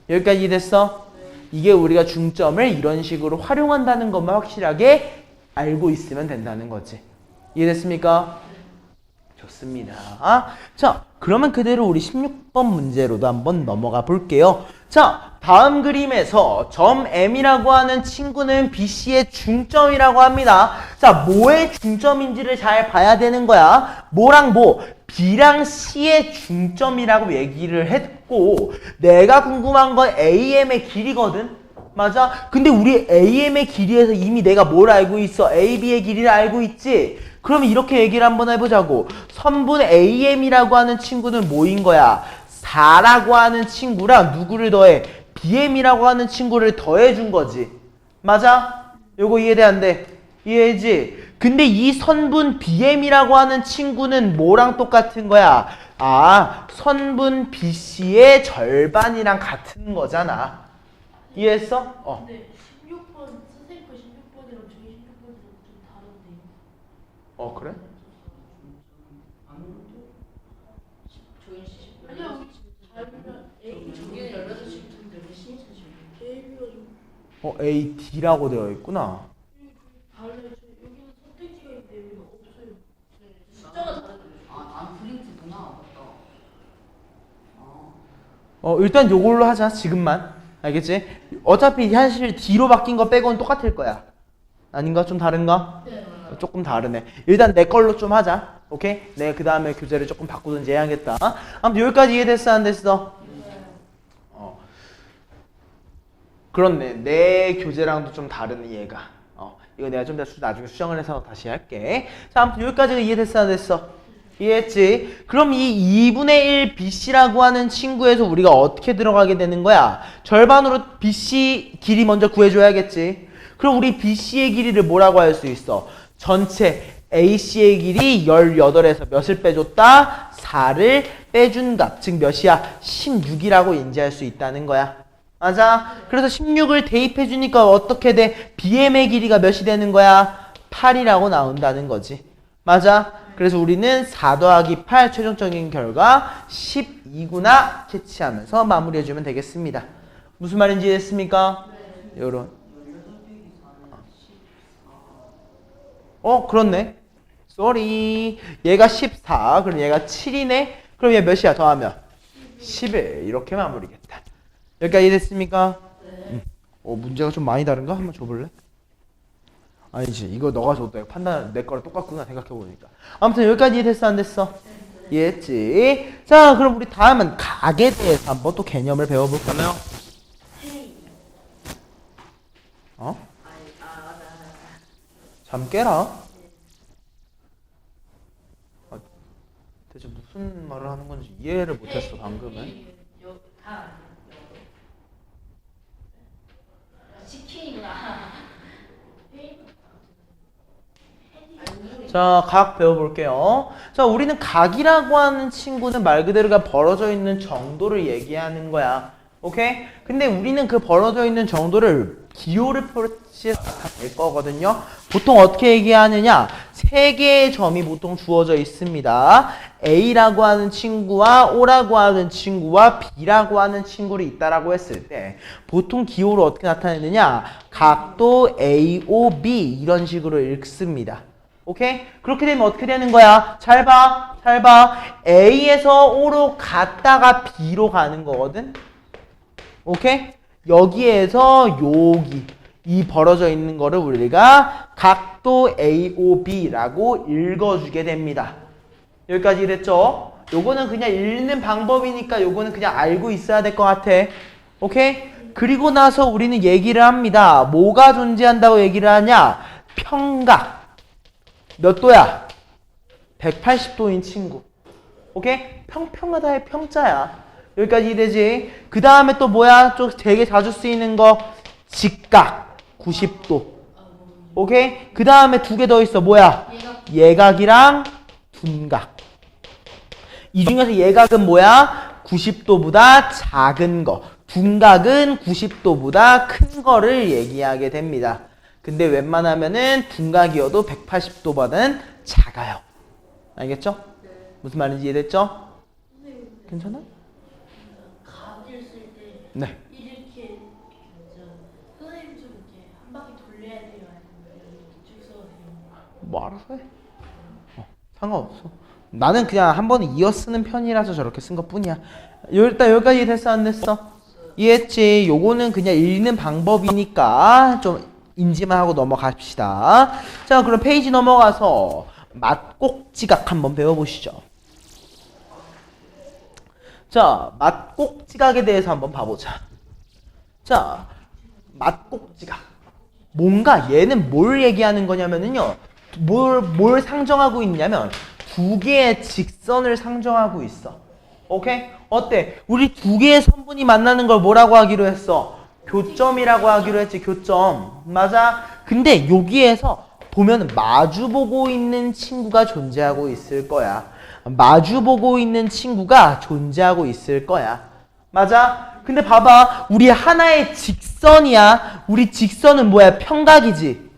여기까지 이해됐어? 이게 우리가 중점을 이런 식으로 활용한다는 것만 확실하게 알고 있으면 된다는 거지. 이해됐습니까? 좋습니다. 자, 그러면 그대로 우리 16번 문제로도 한번 넘어가 볼게요. 자, 다음 그림에서 점 M이라고 하는 친구는 BC의 중점이라고 합니다. 자, 뭐의 중점인지를 잘 봐야 되는 거야. 뭐랑 뭐? B랑 C의 중점이라고 얘기를 했고, 내가 궁금한 건 AM의 길이거든? 맞아? 근데 우리 AM의 길이에서 이미 내가 뭘 알고 있어? AB의 길이를 알고 있지? 그러면 이렇게 얘기를 한번 해보자고. 선분 AM이라고 하는 친구는 뭐인 거야? 4라고 하는 친구랑 누구를 더해? BM이라고 하는 친구를 더해준 거지. 맞아? 요거 이해돼 안 돼? 이해지? 근데 이 선분 BM이라고 하는 친구는 뭐랑 똑같은 거야? 선분 BC의 절반이랑 같은 거잖아. 이해했어? 근데 16번 선생님 거 16번이랑 저희 16번이랑 좀 다른데요. 그래? 아니야 우리 다르면 A 저기는 18시부터인데 우리 16시부터 AB가 좀 AD라고 되어 있구나. 달라요. 여기는 선택지가 있는데 여기는 없어요. 숫자가 다르죠. 아, 프린트구나. 맞다. 일단 요걸로 하자. 지금만. 알겠지? 어차피 사실 D로 바뀐 거 빼고는 똑같을 거야. 아닌가? 좀 다른가? 네. 조금 다르네. 일단 내 걸로 좀 하자. 오케이? 내가 그 다음에 교재를 조금 바꾸든지 해야겠다. 아무튼 여기까지 이해됐어? 안 됐어? 그렇네. 내 교재랑도 좀 다르네, 얘가. 이거 내가 좀 더 나중에 수정을 해서 다시 할게. 자, 아무튼 여기까지가 이해됐어? 안 됐어? 이해했지? 그럼 이 2분의 1 BC라고 하는 친구에서 우리가 어떻게 들어가게 되는 거야? 절반으로 BC 길이 먼저 구해줘야겠지? 그럼 우리 BC의 길이를 뭐라고 할 수 있어? 전체 AC의 길이 18에서 몇을 빼줬다? 4를 빼준 값. 즉 몇이야? 16이라고 인지할 수 있다는 거야. 맞아? 그래서 16을 대입해주니까 어떻게 돼? BM의 길이가 몇이 되는 거야? 8이라고 나온다는 거지. 맞아? 그래서 우리는 4 더하기 8 최종적인 결과 12구나 캐치하면서 마무리해주면 되겠습니다. 무슨 말인지 이해했습니까? 네. 요런. 그렇네. 쏘리. 얘가 14. 그럼 얘가 7이네. 그럼 얘 몇이야? 더하면 11. 이렇게 마무리겠다. 여기까지 이해됐습니까? 네. 문제가 좀 많이 다른가? 한번 줘볼래? 아니지. 이거 너가 줬다. 이거 판단 내 거랑 똑같구나 생각해보니까. 아무튼 여기까지 이해됐어? 안 됐어? 네. 이해했지? 자, 그럼 우리 다음은 각에 대해서 한번 또 개념을 배워볼까요? 잠 깨라. 대체 무슨 말을 하는 건지 이해를 못했어 방금은. 치킨이구나. 자, 각 배워볼게요. 자, 우리는 각이라고 하는 친구는 말 그대로가 벌어져 있는 정도를 얘기하는 거야. 오케이? 근데 우리는 그 벌어져 있는 정도를 기호를 표시해서 될 거거든요. 보통 어떻게 얘기하느냐? 세 개의 점이 보통 주어져 있습니다. A라고 하는 친구와 O라고 하는 친구와 B라고 하는 친구를 있다라고 했을 때 보통 기호를 어떻게 나타내느냐? 각도 AOB 이런 식으로 읽습니다. 오케이? 그렇게 되면 어떻게 되는 거야? 잘 봐. 잘 봐. A에서 O로 갔다가 B로 가는 거거든? 오케이? 여기에서 여기 이 벌어져 있는 거를 우리가 각도 AOB라고 읽어주게 됩니다. 여기까지 이랬죠? 요거는 그냥 읽는 방법이니까 요거는 그냥 알고 있어야 될 것 같아. 오케이? 그리고 나서 우리는 얘기를 합니다. 뭐가 존재한다고 얘기를 하냐? 평각. 몇 도야? 180도인 친구. 오케이? 평평하다의 평자야. 여기까지 이해되지? 그 다음에 또 뭐야? 좀 되게 자주 쓰이는 거 직각 90도. 오케이? 그 다음에 두 개 더 있어. 뭐야? 예각이랑 둔각. 이 중에서 예각은 뭐야? 90도보다 작은 거. 둔각은 90도보다 큰 거를 얘기하게 됩니다. 근데 웬만하면은 둔각이어도 180도보다는 작아요. 알겠죠? 무슨 말인지 이해됐죠? 괜찮아? 각을 쓸 때 네. 이렇게 선생님처럼 이렇게 한 바퀴 돌려야 돼요? 아니면 이렇게 쭉 써도 돼요? 뭐 알아서 해. 상관없어. 나는 그냥 한 번에 이어 쓰는 편이라서 저렇게 쓴 것 뿐이야. 일단 여기까지 됐어 안 됐어? 이해했지? 요거는 그냥 읽는 방법이니까 좀 인지만 하고 넘어갑시다. 자, 그럼 페이지 넘어가서 맞곡지각 한번 배워보시죠. 자, 맞곡지각에 대해서 한번 봐보자. 자, 맞곡지각. 뭔가 얘는 뭘 얘기하는 거냐면은요. 뭘 상정하고 있냐면 두 개의 직선을 상정하고 있어. 오케이? 어때? 우리 두 개의 선분이 만나는 걸 뭐라고 하기로 했어? 교점이라고 하기로 했지. 교점. 맞아? 근데 여기에서 보면 마주보고 있는 친구가 존재하고 있을 거야. 마주보고 있는 친구가 존재하고 있을 거야. 맞아? 근데 봐봐. 우리 하나의 직선이야. 우리 직선은 뭐야? 평각이지.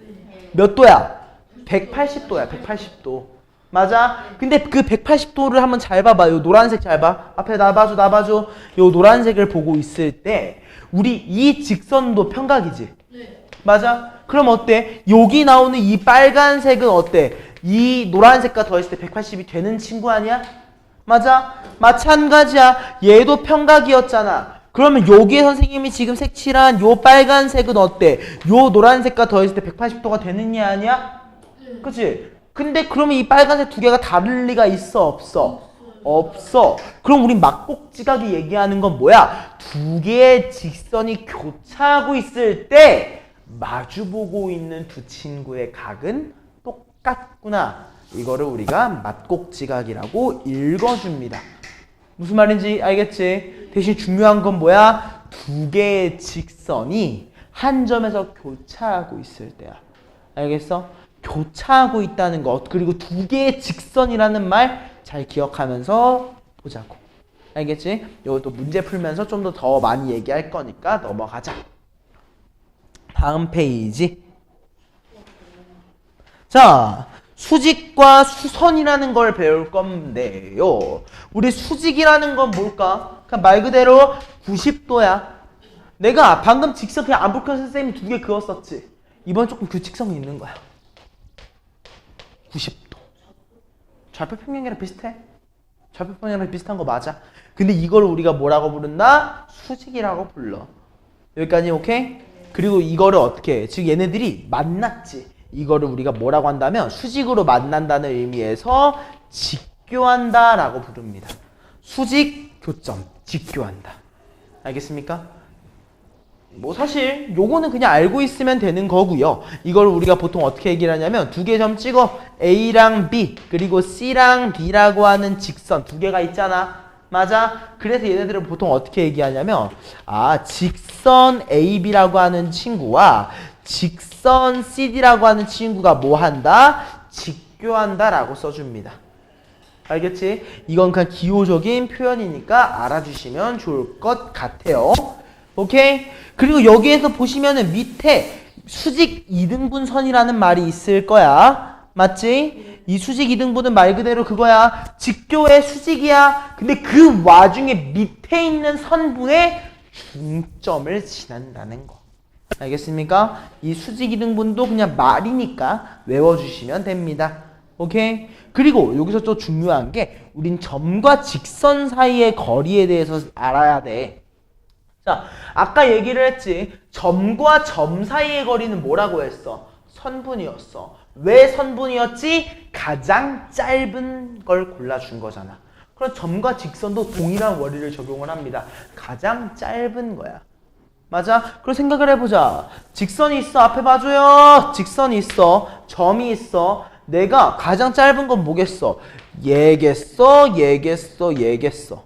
몇 도야? 180도야. 180도. 맞아? 근데 그 180도를 한번 잘 봐봐. 요 노란색 잘 봐. 앞에 나 봐줘. 요 노란색을 보고 있을 때 우리 이 직선도 평각이지. 네. 맞아? 그럼 어때? 여기 나오는 이 빨간색은 어때? 이 노란색과 더했을 때 180이 되는 친구 아니야? 맞아? 마찬가지야. 얘도 평각이었잖아. 그러면 여기에 선생님이 지금 색칠한 요 빨간색은 어때? 요 노란색과 더했을 때 180도가 되느냐 아니야? 그치? 근데 그러면 이 빨간색 두 개가 다를 리가 있어 없어? 없어. 그럼 우리 막곡지각이 얘기하는 건 뭐야? 두 개의 직선이 교차하고 있을 때 마주보고 있는 두 친구의 각은 똑같구나. 이거를 우리가 맞곡지각이라고 읽어줍니다. 무슨 말인지 알겠지? 대신 중요한 건 뭐야? 두 개의 직선이 한 점에서 교차하고 있을 때야. 알겠어? 교차하고 있다는 것, 그리고 두 개의 직선이라는 말 잘 기억하면서 보자고. 알겠지? 이것도 문제 풀면서 좀 더 많이 얘기할 거니까 넘어가자. 다음 페이지. 자, 수직과 수선이라는 걸 배울 건데요. 우리 수직이라는 건 뭘까? 그냥 말 그대로 90도야. 내가 방금 직선 그냥 안 불켜서 선생님이 두 개 그었었지. 이번 조금 규칙성이 있는 거야. 90도. 좌표평면이랑 비슷해. 좌표평면이랑 비슷한 거 맞아. 근데 이걸 우리가 뭐라고 부른다? 수직이라고 불러. 여기까지 오케이? 그리고 이거를 어떻게 해? 즉 얘네들이 만났지. 이거를 우리가 뭐라고 한다면 수직으로 만난다는 의미에서 직교한다 라고 부릅니다. 수직, 교점, 직교한다. 알겠습니까? 뭐 사실 요거는 그냥 알고 있으면 되는 거고요. 이걸 우리가 보통 어떻게 얘기를 하냐면 두 개 점 찍어. A랑 B 그리고 C랑 D라고 하는 직선 두 개가 있잖아. 맞아? 그래서 얘네들을 보통 어떻게 얘기하냐면 직선 AB라고 하는 친구와 직선 CD라고 하는 친구가 뭐 한다? 직교한다 라고 써줍니다. 알겠지? 이건 그냥 기호적인 표현이니까 알아주시면 좋을 것 같아요. 오케이? 그리고 여기에서 보시면은 밑에 수직 이등분선이라는 말이 있을 거야. 맞지? 이 수직 이등분은 말 그대로 그거야. 직교의 수직이야. 근데 그 와중에 밑에 있는 선분의 중점을 지난다는 거. 알겠습니까? 이 수직이등분도 그냥 말이니까 외워주시면 됩니다. 오케이? 그리고 여기서 또 중요한 게 우린 점과 직선 사이의 거리에 대해서 알아야 돼. 자, 아까 얘기를 했지. 점과 점 사이의 거리는 뭐라고 했어? 선분이었어. 왜 선분이었지? 가장 짧은 걸 골라준 거잖아. 그럼 점과 직선도 동일한 원리를 적용을 합니다. 가장 짧은 거야. 맞아? 그럼 생각을 해보자. 직선이 있어. 앞에 봐줘요. 직선이 있어. 점이 있어. 내가 가장 짧은 건 뭐겠어? 얘겠어? 얘겠어? 얘겠어?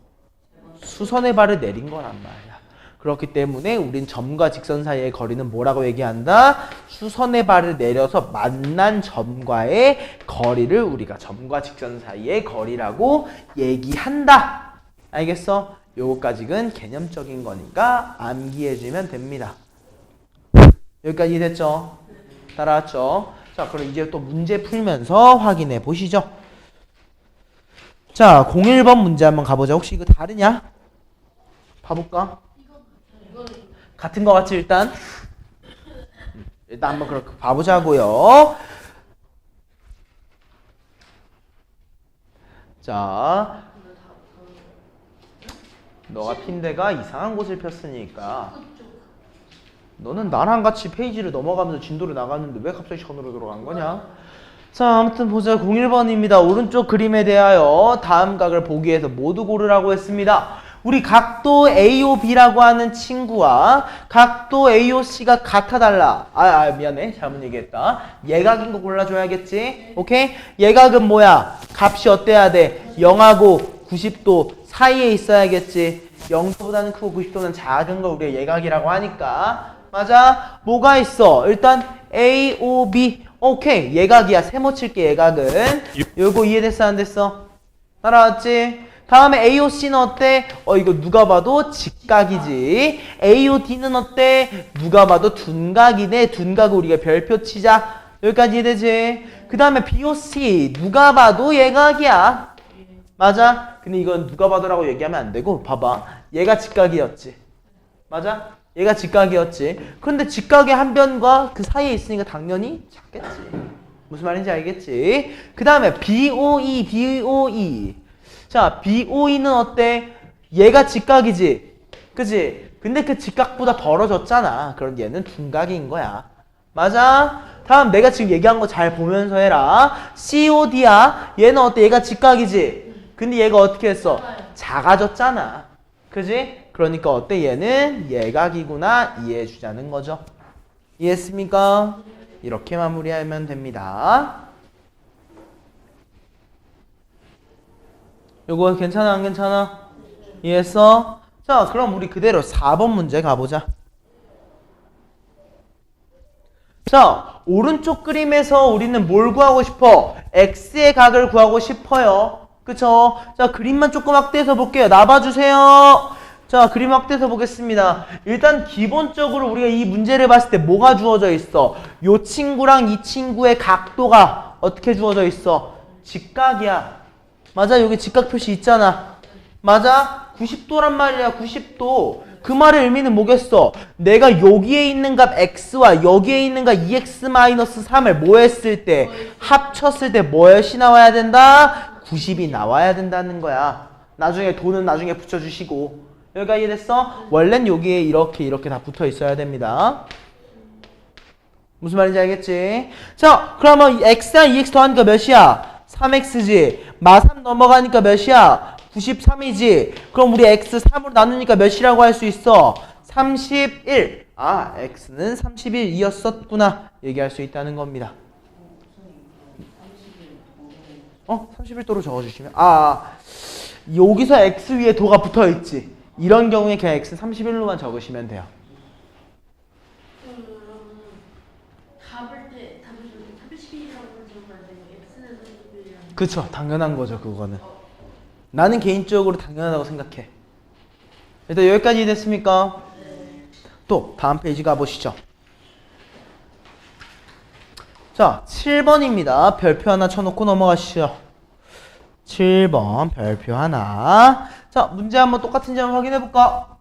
수선의 발을 내린 거란 말이야. 그렇기 때문에 우린 점과 직선 사이의 거리는 뭐라고 얘기한다? 수선의 발을 내려서 만난 점과의 거리를 우리가 점과 직선 사이의 거리라고 얘기한다. 알겠어? 요거까지는 개념적인 거니까 암기해주면 됩니다. 여기까지 됐죠? 따라왔죠? 자, 그럼 이제 또 문제 풀면서 확인해 보시죠. 자, 01번 문제 한번 가보자. 혹시 이거 다르냐? 봐볼까? 같은 거 같지 일단? 일단 한번 그렇게 봐보자고요. 자, 너가 핀대가 이상한 곳을 폈으니까 너는 나랑 같이 페이지를 넘어가면서 진도를 나갔는데 왜 갑자기 전으로 들어간 거냐? 자, 아무튼 보자. 01번입니다. 오른쪽 그림에 대하여 다음 각을 보기 위해서 모두 고르라고 했습니다. 우리 각도 AOB라고 하는 친구와 각도 AOC가 같아달라. 미안해. 잘못 얘기했다. 예각인 거 골라줘야겠지? 오케이? 예각은 뭐야? 값이 어때야 돼? 0하고 90도 사이에 있어야겠지. 0도보다는 크고 90도는 작은 걸 우리가 예각이라고 하니까. 맞아? 뭐가 있어? 일단 AOB. 오케이. 예각이야. 세모 칠게 예각은. 요거 이해됐어? 안 됐어? 따라왔지? 다음에 AOC는 어때? 이거 누가 봐도 직각이지. AOD는 어때? 누가 봐도 둔각이네. 둔각을 우리가 별표 치자. 여기까지 이해되지? 그 다음에 BOC 누가 봐도 예각이야. 맞아? 근데 이건 누가 봐도라고 얘기하면 안 되고 봐봐. 얘가 직각이었지. 맞아? 얘가 직각이었지. 그런데 직각의 한 변과 그 사이에 있으니까 당연히 작겠지. 무슨 말인지 알겠지? 그 다음에 BOE. 자, BOE는 어때? 얘가 직각이지. 그치? 근데 그 직각보다 벌어졌잖아. 그럼 얘는 둔각인 거야. 맞아? 다음 내가 지금 얘기한 거 잘 보면서 해라. COD야. 얘는 어때? 얘가 직각이지. 근데 얘가 어떻게 했어? 작아졌잖아. 그지? 그러니까 어때? 얘는 예각이구나. 이해해 주자는 거죠. 이해했습니까? 이렇게 마무리하면 됩니다. 요거 괜찮아 안 괜찮아? 이해했어? 자, 그럼 우리 그대로 4번 문제 가보자. 자, 오른쪽 그림에서 우리는 뭘 구하고 싶어? x의 각을 구하고 싶어요. 그쵸? 자, 그림만 조금 확대해서 볼게요. 나봐주세요. 자, 그림 확대해서 보겠습니다. 일단 기본적으로 우리가 이 문제를 봤을 때 뭐가 주어져 있어? 요 친구랑 이 친구의 각도가 어떻게 주어져 있어? 직각이야. 맞아? 여기 직각 표시 있잖아. 맞아? 90도란 말이야. 90도. 그 말의 의미는 뭐겠어? 내가 여기에 있는 값 x와 여기에 있는 값 2x-3을 뭐 했을 때? 합쳤을 때 뭐엇이 나와야 된다? 90이 나와야 된다는 거야. 나중에 도는 나중에 붙여주시고. 여기가 이해됐어? 원래는 여기에 이렇게 다 붙어 있어야 됩니다. 무슨 말인지 알겠지? 자, 그러면 x랑 2x 더하니까 몇이야? 3x지. 마3 넘어가니까 몇이야? 93이지. 그럼 우리 x 3으로 나누니까 몇이라고 할 수 있어? 31. 아, x는 31이었었구나. 얘기할 수 있다는 겁니다. 31도로 적어주시면. 여기서 x 위에 도가 붙어있지. 이런 경우에 그냥 x 31로만 적으시면 돼요. 답을 31이라고 적으면 안 되고 x는 31이라고. 그쵸. 당연한 거죠. 그거는. 나는 개인적으로 당연하다고 생각해. 일단 여기까지 됐습니까? 네. 또 다음 페이지 가보시죠. 자, 7번입니다. 별표 하나 쳐놓고 넘어가시죠. 7번 별표 하나. 자, 문제 한번 똑같은지 한번 확인해볼까?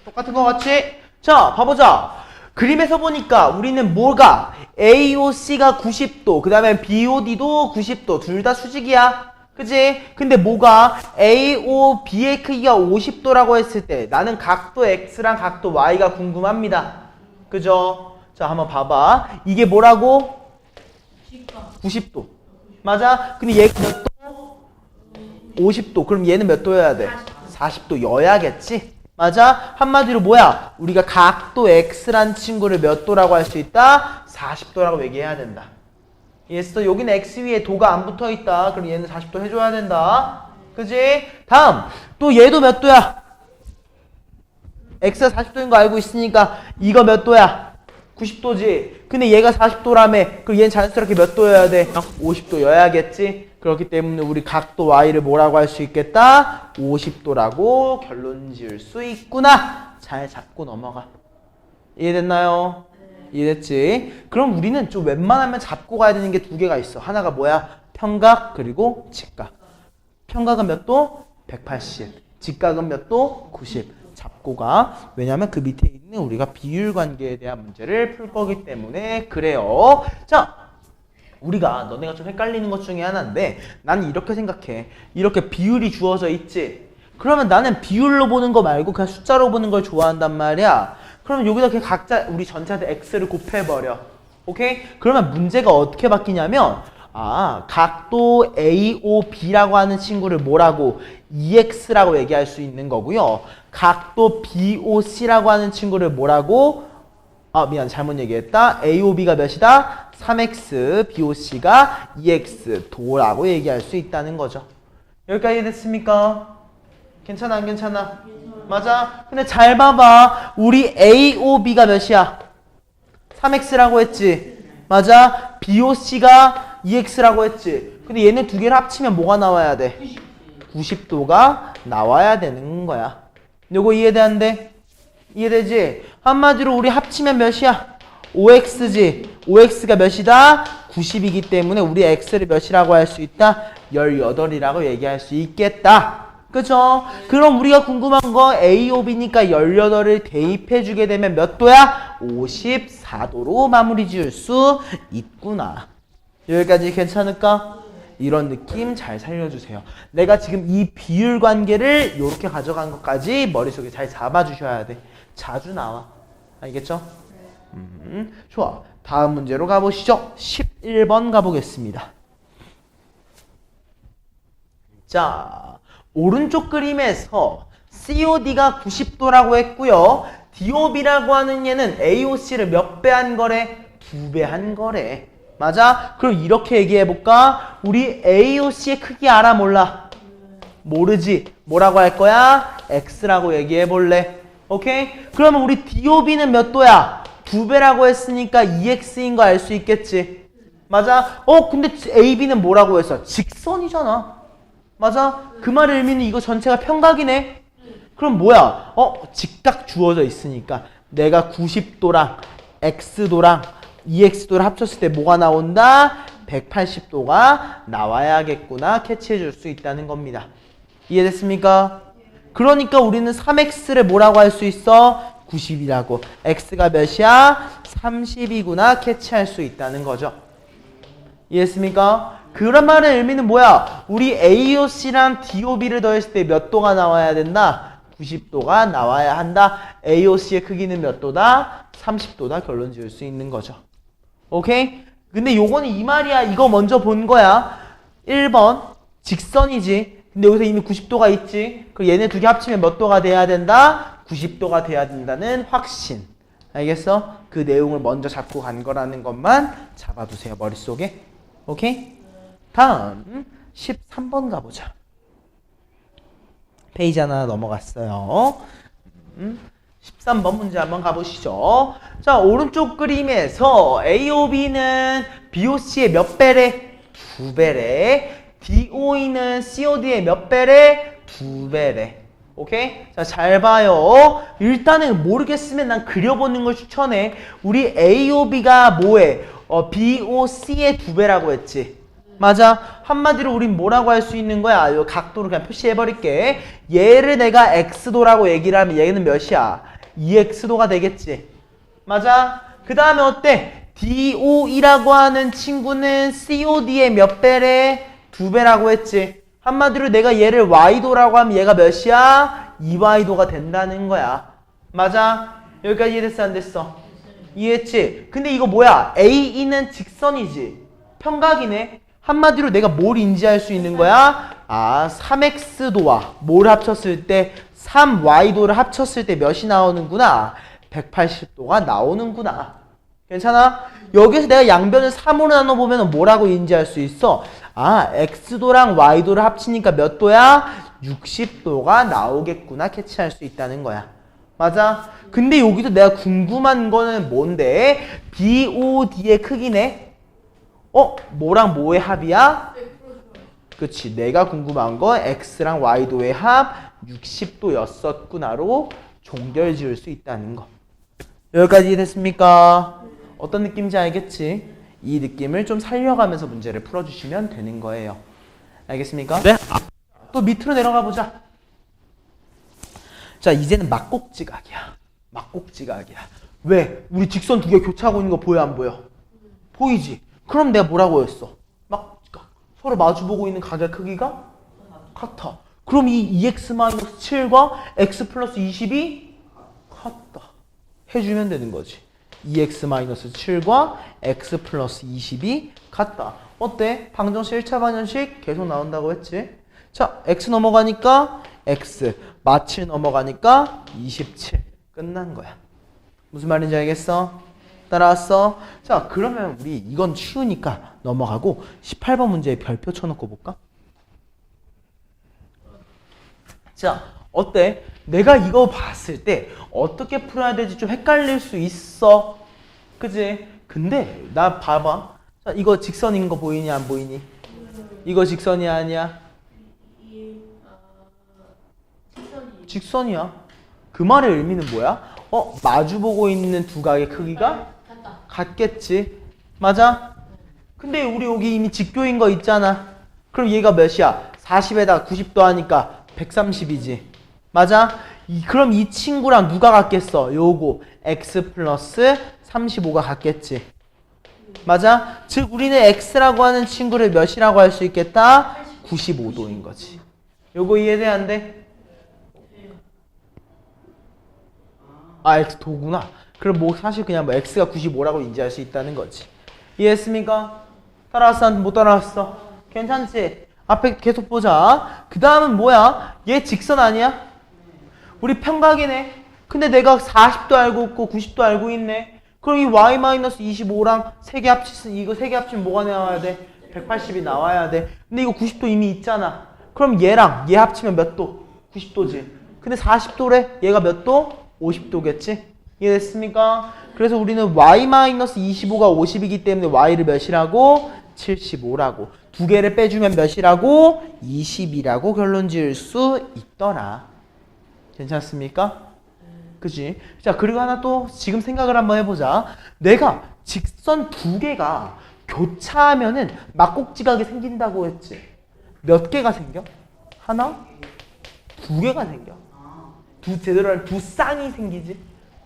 똑같은 거 같지? 자, 봐보자. 그림에서 보니까 우리는 뭐가 AOC가 90도, 그 다음에 BOD도 90도, 둘 다 수직이야. 그치? 근데 뭐가 AOB의 크기가 50도라고 했을 때 나는 각도 X랑 각도 Y가 궁금합니다. 그죠? 자, 한번 봐봐. 이게 뭐라고? 직각 90도. 맞아? 근데 얘가 몇 도? 50도. 그럼 얘는 몇 도여야 돼? 40도여야겠지? 맞아? 한마디로 뭐야? 우리가 각도 X란 친구를 몇 도라고 할 수 있다? 40도라고 얘기해야 된다. 이해했어? 여기는 X 위에 도가 안 붙어 있다. 그럼 얘는 40도 해줘야 된다. 그지? 다음. 또 얘도 몇 도야? X가 40도인 거 알고 있으니까 이거 몇 도야? 90도지. 근데 얘가 40도라며. 그럼 얘는 자연스럽게 몇 도여야 돼? 50도여야겠지? 그렇기 때문에 우리 각도 Y를 뭐라고 할 수 있겠다? 50도라고 결론 지을 수 있구나. 잘 잡고 넘어가. 이해됐나요? 이해됐지? 그럼 우리는 좀 웬만하면 잡고 가야 되는 게 두 개가 있어. 하나가 뭐야? 평각 그리고 직각. 평각은 몇 도? 180. 직각은 몇 도? 90. 잡고 가. 왜냐면 그 밑에 있는 우리가 비율 관계에 대한 문제를 풀 거기 때문에 그래요. 자, 우리가 너네가 좀 헷갈리는 것 중에 하나인데 나는 이렇게 생각해. 이렇게 비율이 주어져 있지? 그러면 나는 비율로 보는 거 말고 그냥 숫자로 보는 걸 좋아한단 말이야. 그러면 여기다 그냥 각자 우리 전체한테 x를 곱해버려. 오케이? 그러면 문제가 어떻게 바뀌냐면 각도 AOB라고 하는 친구를 뭐라고? EX라고 얘기할 수 있는 거고요. 각도 BOC라고 하는 친구를 뭐라고? 미안, 잘못 얘기했다. AOB가 몇이다? 3x, BOC가 2x 도라고 얘기할 수 있다는 거죠. 여기까지 됐습니까? 괜찮아, 안 괜찮아? 맞아? 근데 잘 봐봐. 우리 AOB가 몇이야? 3x라고 했지? 맞아? BOC가 2x라고 했지? 근데 얘네 두 개를 합치면 뭐가 나와야 돼? 90도가 나와야 되는 거야. 요거 이해되는데? 이해되지? 한마디로 우리 합치면 몇이야? 5x지? 5x가 몇이다? 90이기 때문에 우리 x를 몇이라고 할 수 있다? 18이라고 얘기할 수 있겠다. 그죠? 그럼 우리가 궁금한 거 AOB니까 18을 대입해주게 되면 몇 도야? 54도로 마무리 지을 수 있구나. 여기까지 괜찮을까? 이런 느낌 잘 살려주세요. 내가 지금 이 비율 관계를 이렇게 가져간 것까지 머릿속에 잘 잡아주셔야 돼. 자주 나와. 알겠죠? 좋아. 다음 문제로 가보시죠. 11번 가보겠습니다. 자, 오른쪽 그림에서 COD가 90도라고 했고요. DOB라고 하는 얘는 AOC를 몇 배 한 거래? 2배 한 거래. 맞아? 그럼 이렇게 얘기해볼까? 우리 AOC의 크기 알아 몰라? 모르지? 뭐라고 할 거야? X라고 얘기해볼래? 오케이? 그러면 우리 DOB는 몇 도야? 2배라고 했으니까 2X인 거 알 수 있겠지? 맞아? 근데 AB는 뭐라고 했어? 직선이잖아. 맞아? 그 말의 의미는 이거 전체가 평각이네? 그럼 뭐야? 직각 주어져 있으니까 내가 90도랑 X도랑 EX도를 합쳤을 때 뭐가 나온다? 180도가 나와야겠구나 캐치해 줄 수 있다는 겁니다. 이해됐습니까? 그러니까 우리는 3X를 뭐라고 할 수 있어? 90이라고. X가 몇이야? 30이구나 캐치할 수 있다는 거죠. 이해했습니까? 그런 말의 의미는 뭐야? 우리 AOC랑 DOB를 더했을 때 몇 도가 나와야 된다? 90도가 나와야 한다. AOC의 크기는 몇 도다? 30도다. 결론 지을 수 있는 거죠. 오케이? 근데 요거는 이 말이야. 이거 먼저 본 거야. 1번 직선이지. 근데 여기서 이미 90도가 있지. 그럼 얘네 두 개 합치면 몇 도가 돼야 된다? 90도가 돼야 된다는 확신. 알겠어? 그 내용을 먼저 잡고 간 거라는 것만 잡아두세요. 머릿속에. 오케이? 다음 13번 가보자. 페이지 하나 넘어갔어요. 13번 문제 한번 가보시죠. 자, 오른쪽 그림에서 AOB는 BOC의 몇 배래? 2배래. DOE는 COD의 몇 배래? 2배래. 오케이? 자, 잘 봐요. 일단은 모르겠으면 난 그려보는 걸 추천해. 우리 AOB가 뭐해? BOC의 2배라고 했지. 맞아? 한마디로 우린 뭐라고 할 수 있는 거야? 이 각도로 그냥 표시해버릴게. 얘를 내가 X도라고 얘기를 하면 얘는 몇이야? 2x도가 되겠지. 맞아? 그 다음에 어때? DOE라고 하는 친구는 COD의 몇 배래? 2배라고 했지. 한마디로 내가 얘를 y도라고 하면 얘가 몇이야? 2y도가 된다는 거야. 맞아? 여기까지 이해됐어 안 됐어? 이해했지? 근데 이거 뭐야? AE는 직선이지. 평각이네. 한마디로 내가 뭘 인지할 수 있는 거야? 아, 3x도와 뭘 합쳤을 때 3y도를 합쳤을 때 몇이 나오는구나. 180도가 나오는구나. 괜찮아? 여기서 내가 양변을 3으로 나눠보면 뭐라고 인지할 수 있어? 아, x도랑 y도를 합치니까 몇 도야? 60도가 나오겠구나. 캐치할 수 있다는 거야. 맞아? 근데 여기서 내가 궁금한 거는 뭔데? BOD의 크기네? 뭐랑 뭐의 합이야? 그치. 내가 궁금한 거 x랑 y도의 합 60도였었구나로 종결 지을 수 있다는 거. 여기까지 됐습니까? 어떤 느낌인지 알겠지? 이 느낌을 좀 살려가면서 문제를 풀어주시면 되는 거예요. 알겠습니까? 네. 또 밑으로 내려가 보자. 자, 이제는 막곡지각이야. 막곡지각이야. 왜? 우리 직선 두 개 교차하고 있는 거 보여 안 보여? 보이지? 그럼 내가 뭐라고 했어? 막곡지각. 서로 마주보고 있는 각의 크기가 같아. 그럼 이 2x-7과 x 플러스 20이 같다. 해주면 되는 거지. 2x-7과 x 플러스 20이 같다. 어때? 방정식 1차 방정식 계속 나온다고 했지? 자, x 넘어가니까 x, 마7 넘어가니까 27. 끝난 거야. 무슨 말인지 알겠어? 따라왔어? 자, 그러면 우리 이건 쉬우니까 넘어가고 18번 문제에 별표 쳐놓고 볼까? 자, 어때? 내가 이거 봤을 때 어떻게 풀어야 될지 좀 헷갈릴 수 있어. 그치? 근데 나 봐봐. 자, 이거 직선인 거 보이니 안 보이니? 이거 직선이 아니야? 직선이야. 그 말의 의미는 뭐야? 마주보고 있는 두 각의 크기가 같겠지. 맞아? 근데 우리 여기 이미 직교인 거 있잖아. 그럼 얘가 몇이야? 40에다가 90도 하니까 130이지. 맞아? 그럼 이 친구랑 누가 같겠어? 요거 x 플러스 35가 같겠지. 맞아? 즉 우리는 x라고 하는 친구를 몇이라고 할 수 있겠다? 95도인 거지. 요거 이해돼 안 돼? 아, x 도구나. 그럼 뭐 사실 그냥 뭐 x가 95라고 인지할 수 있다는 거지. 이해했습니까? 따라왔어? 못 따라왔어? 괜찮지? 앞에 계속 보자. 그 다음은 뭐야? 얘 직선 아니야? 우리 평각이네. 근데 내가 40도 알고 있고 90도 알고 있네. 그럼 이 y-25랑 세 개 합치면 이거 세 개 합치면 뭐가 나와야 돼? 180이 나와야 돼. 근데 이거 90도 이미 있잖아. 그럼 얘랑 얘 합치면 몇 도? 90도지. 근데 40도래. 얘가 몇 도? 50도겠지? 이해됐습니까? 그래서 우리는 y-25가 50이기 때문에 y를 몇이라고? 75라고. 두 개를 빼주면 몇이라고? 20이라고 결론 지을 수 있더라. 괜찮습니까? 그치? 자, 그리고 하나 또 지금 생각을 한번 해보자. 내가 직선 두 개가 교차하면은 막곡지각이 생긴다고 했지. 몇 개가 생겨? 하나? 두 개가 생겨. 제대로 한 두 쌍이 생기지.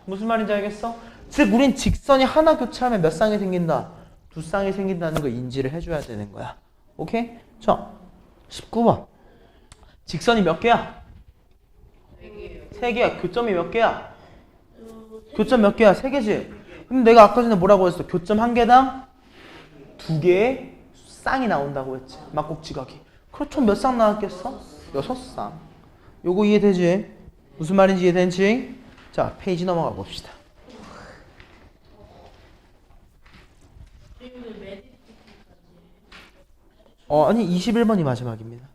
무슨 말인지 알겠어? 즉 우린 직선이 하나 교차하면 몇 쌍이 생긴다? 두 쌍이 생긴다는 걸 인지를 해줘야 되는 거야. 오케이? 자, 19번. 직선이 몇 개야? 3개야. 교점이 몇 개야? 교점 몇 개야? 3개지? 근데 내가 아까 전에 뭐라고 했어? 교점 한 개당 2개의 쌍이 나온다고 했지. 막곡지각이. 그럼 총 몇 쌍 나왔겠어? 6쌍. 요거 이해되지? 무슨 말인지 이해되지? 자, 페이지 넘어가 봅시다. 아니 21번이 마지막입니다.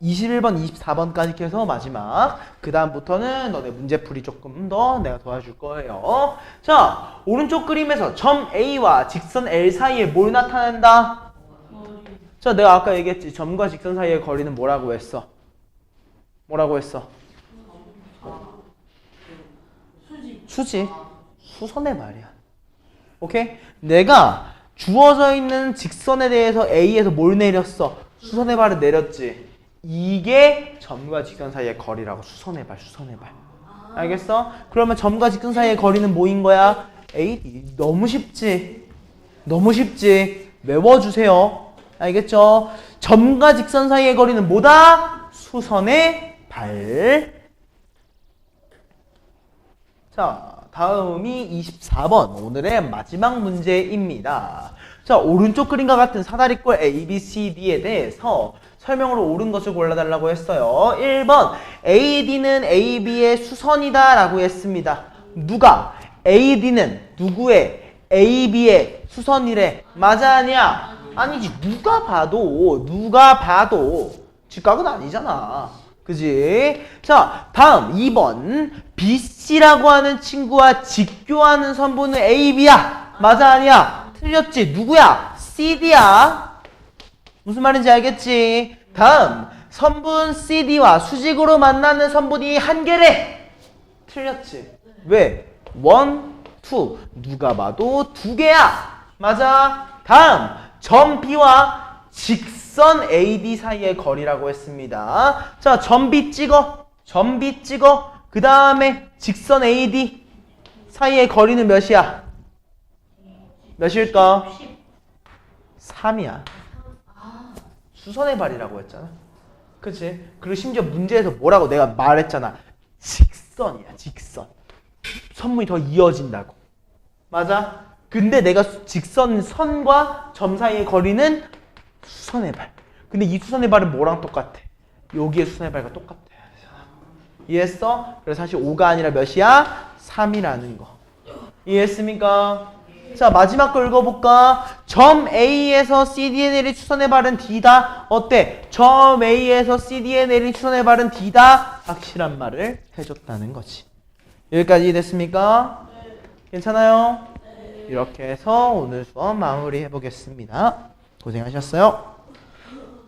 21번, 24번까지 해서 마지막. 그 다음부터는 너네 문제풀이 조금 더 내가 도와줄 거예요. 자, 오른쪽 그림에서 점 A와 직선 L 사이에 뭘 나타낸다? 자, 내가 아까 얘기했지. 점과 직선 사이의 거리는 뭐라고 했어? 뭐라고 했어? 수지. 수선의 말이야. 오케이? 내가 주어져 있는 직선에 대해서 A에서 뭘 내렸어? 수선의 발을 내렸지. 이게 점과 직선 사이의 거리라고. 수선의 발. 알겠어? 그러면 점과 직선 사이의 거리는 뭐인 거야? AD. 너무 쉽지? 외워주세요. 알겠죠? 점과 직선 사이의 거리는 뭐다? 수선의 발. 자, 다음이 24번 오늘의 마지막 문제입니다. 자, 오른쪽 그림과 같은 사다리꼴 A, B, C, D에 대해서 설명으로 옳은 것을 골라달라고 했어요. 1번 AD는 AB의 수선이다 라고 했습니다. 누가? AD는 누구의? AB의 수선이래. 맞아 아니야? 아니지. 누가 봐도 직각은 아니잖아. 그지? 자, 다음 2번 BC라고 하는 친구와 직교하는 선분은 AB야. 맞아 아니야? 틀렸지. 누구야? CD야. 무슨 말인지 알겠지? 다음 선분 CD와 수직으로 만나는 선분이 한 개래. 틀렸지. 왜? 1, 2 누가 봐도 두 개야. 맞아. 다음 점 B와 직선 AD 사이의 거리라고 했습니다. 자, 점 B 찍어. 그 다음에 직선 AD 사이의 거리는 몇이야? 몇일까? 3이야. 수선의 발이라고 했잖아. 그치? 그리고 심지어 문제에서 뭐라고 내가 말했잖아. 직선이야, 직선. 선분이 더 이어진다고. 맞아? 근데 내가 직선 선과 점 사이의 거리는 수선의 발. 근데 이 수선의 발은 뭐랑 똑같아? 여기에 수선의 발과 똑같아. 이해했어? 그래서 사실 5가 아니라 몇이야? 3이라는 거. 이해했습니까? 자, 마지막 거 읽어볼까? 점 A에서 CD에 내린 추선의 발은 D다. 어때? 점 A에서 CD에 내린 추선의 발은 D다. 확실한 말을 해줬다는 거지. 여기까지 됐습니까? 괜찮아요? 이렇게 해서 오늘 수업 마무리 해보겠습니다. 고생하셨어요.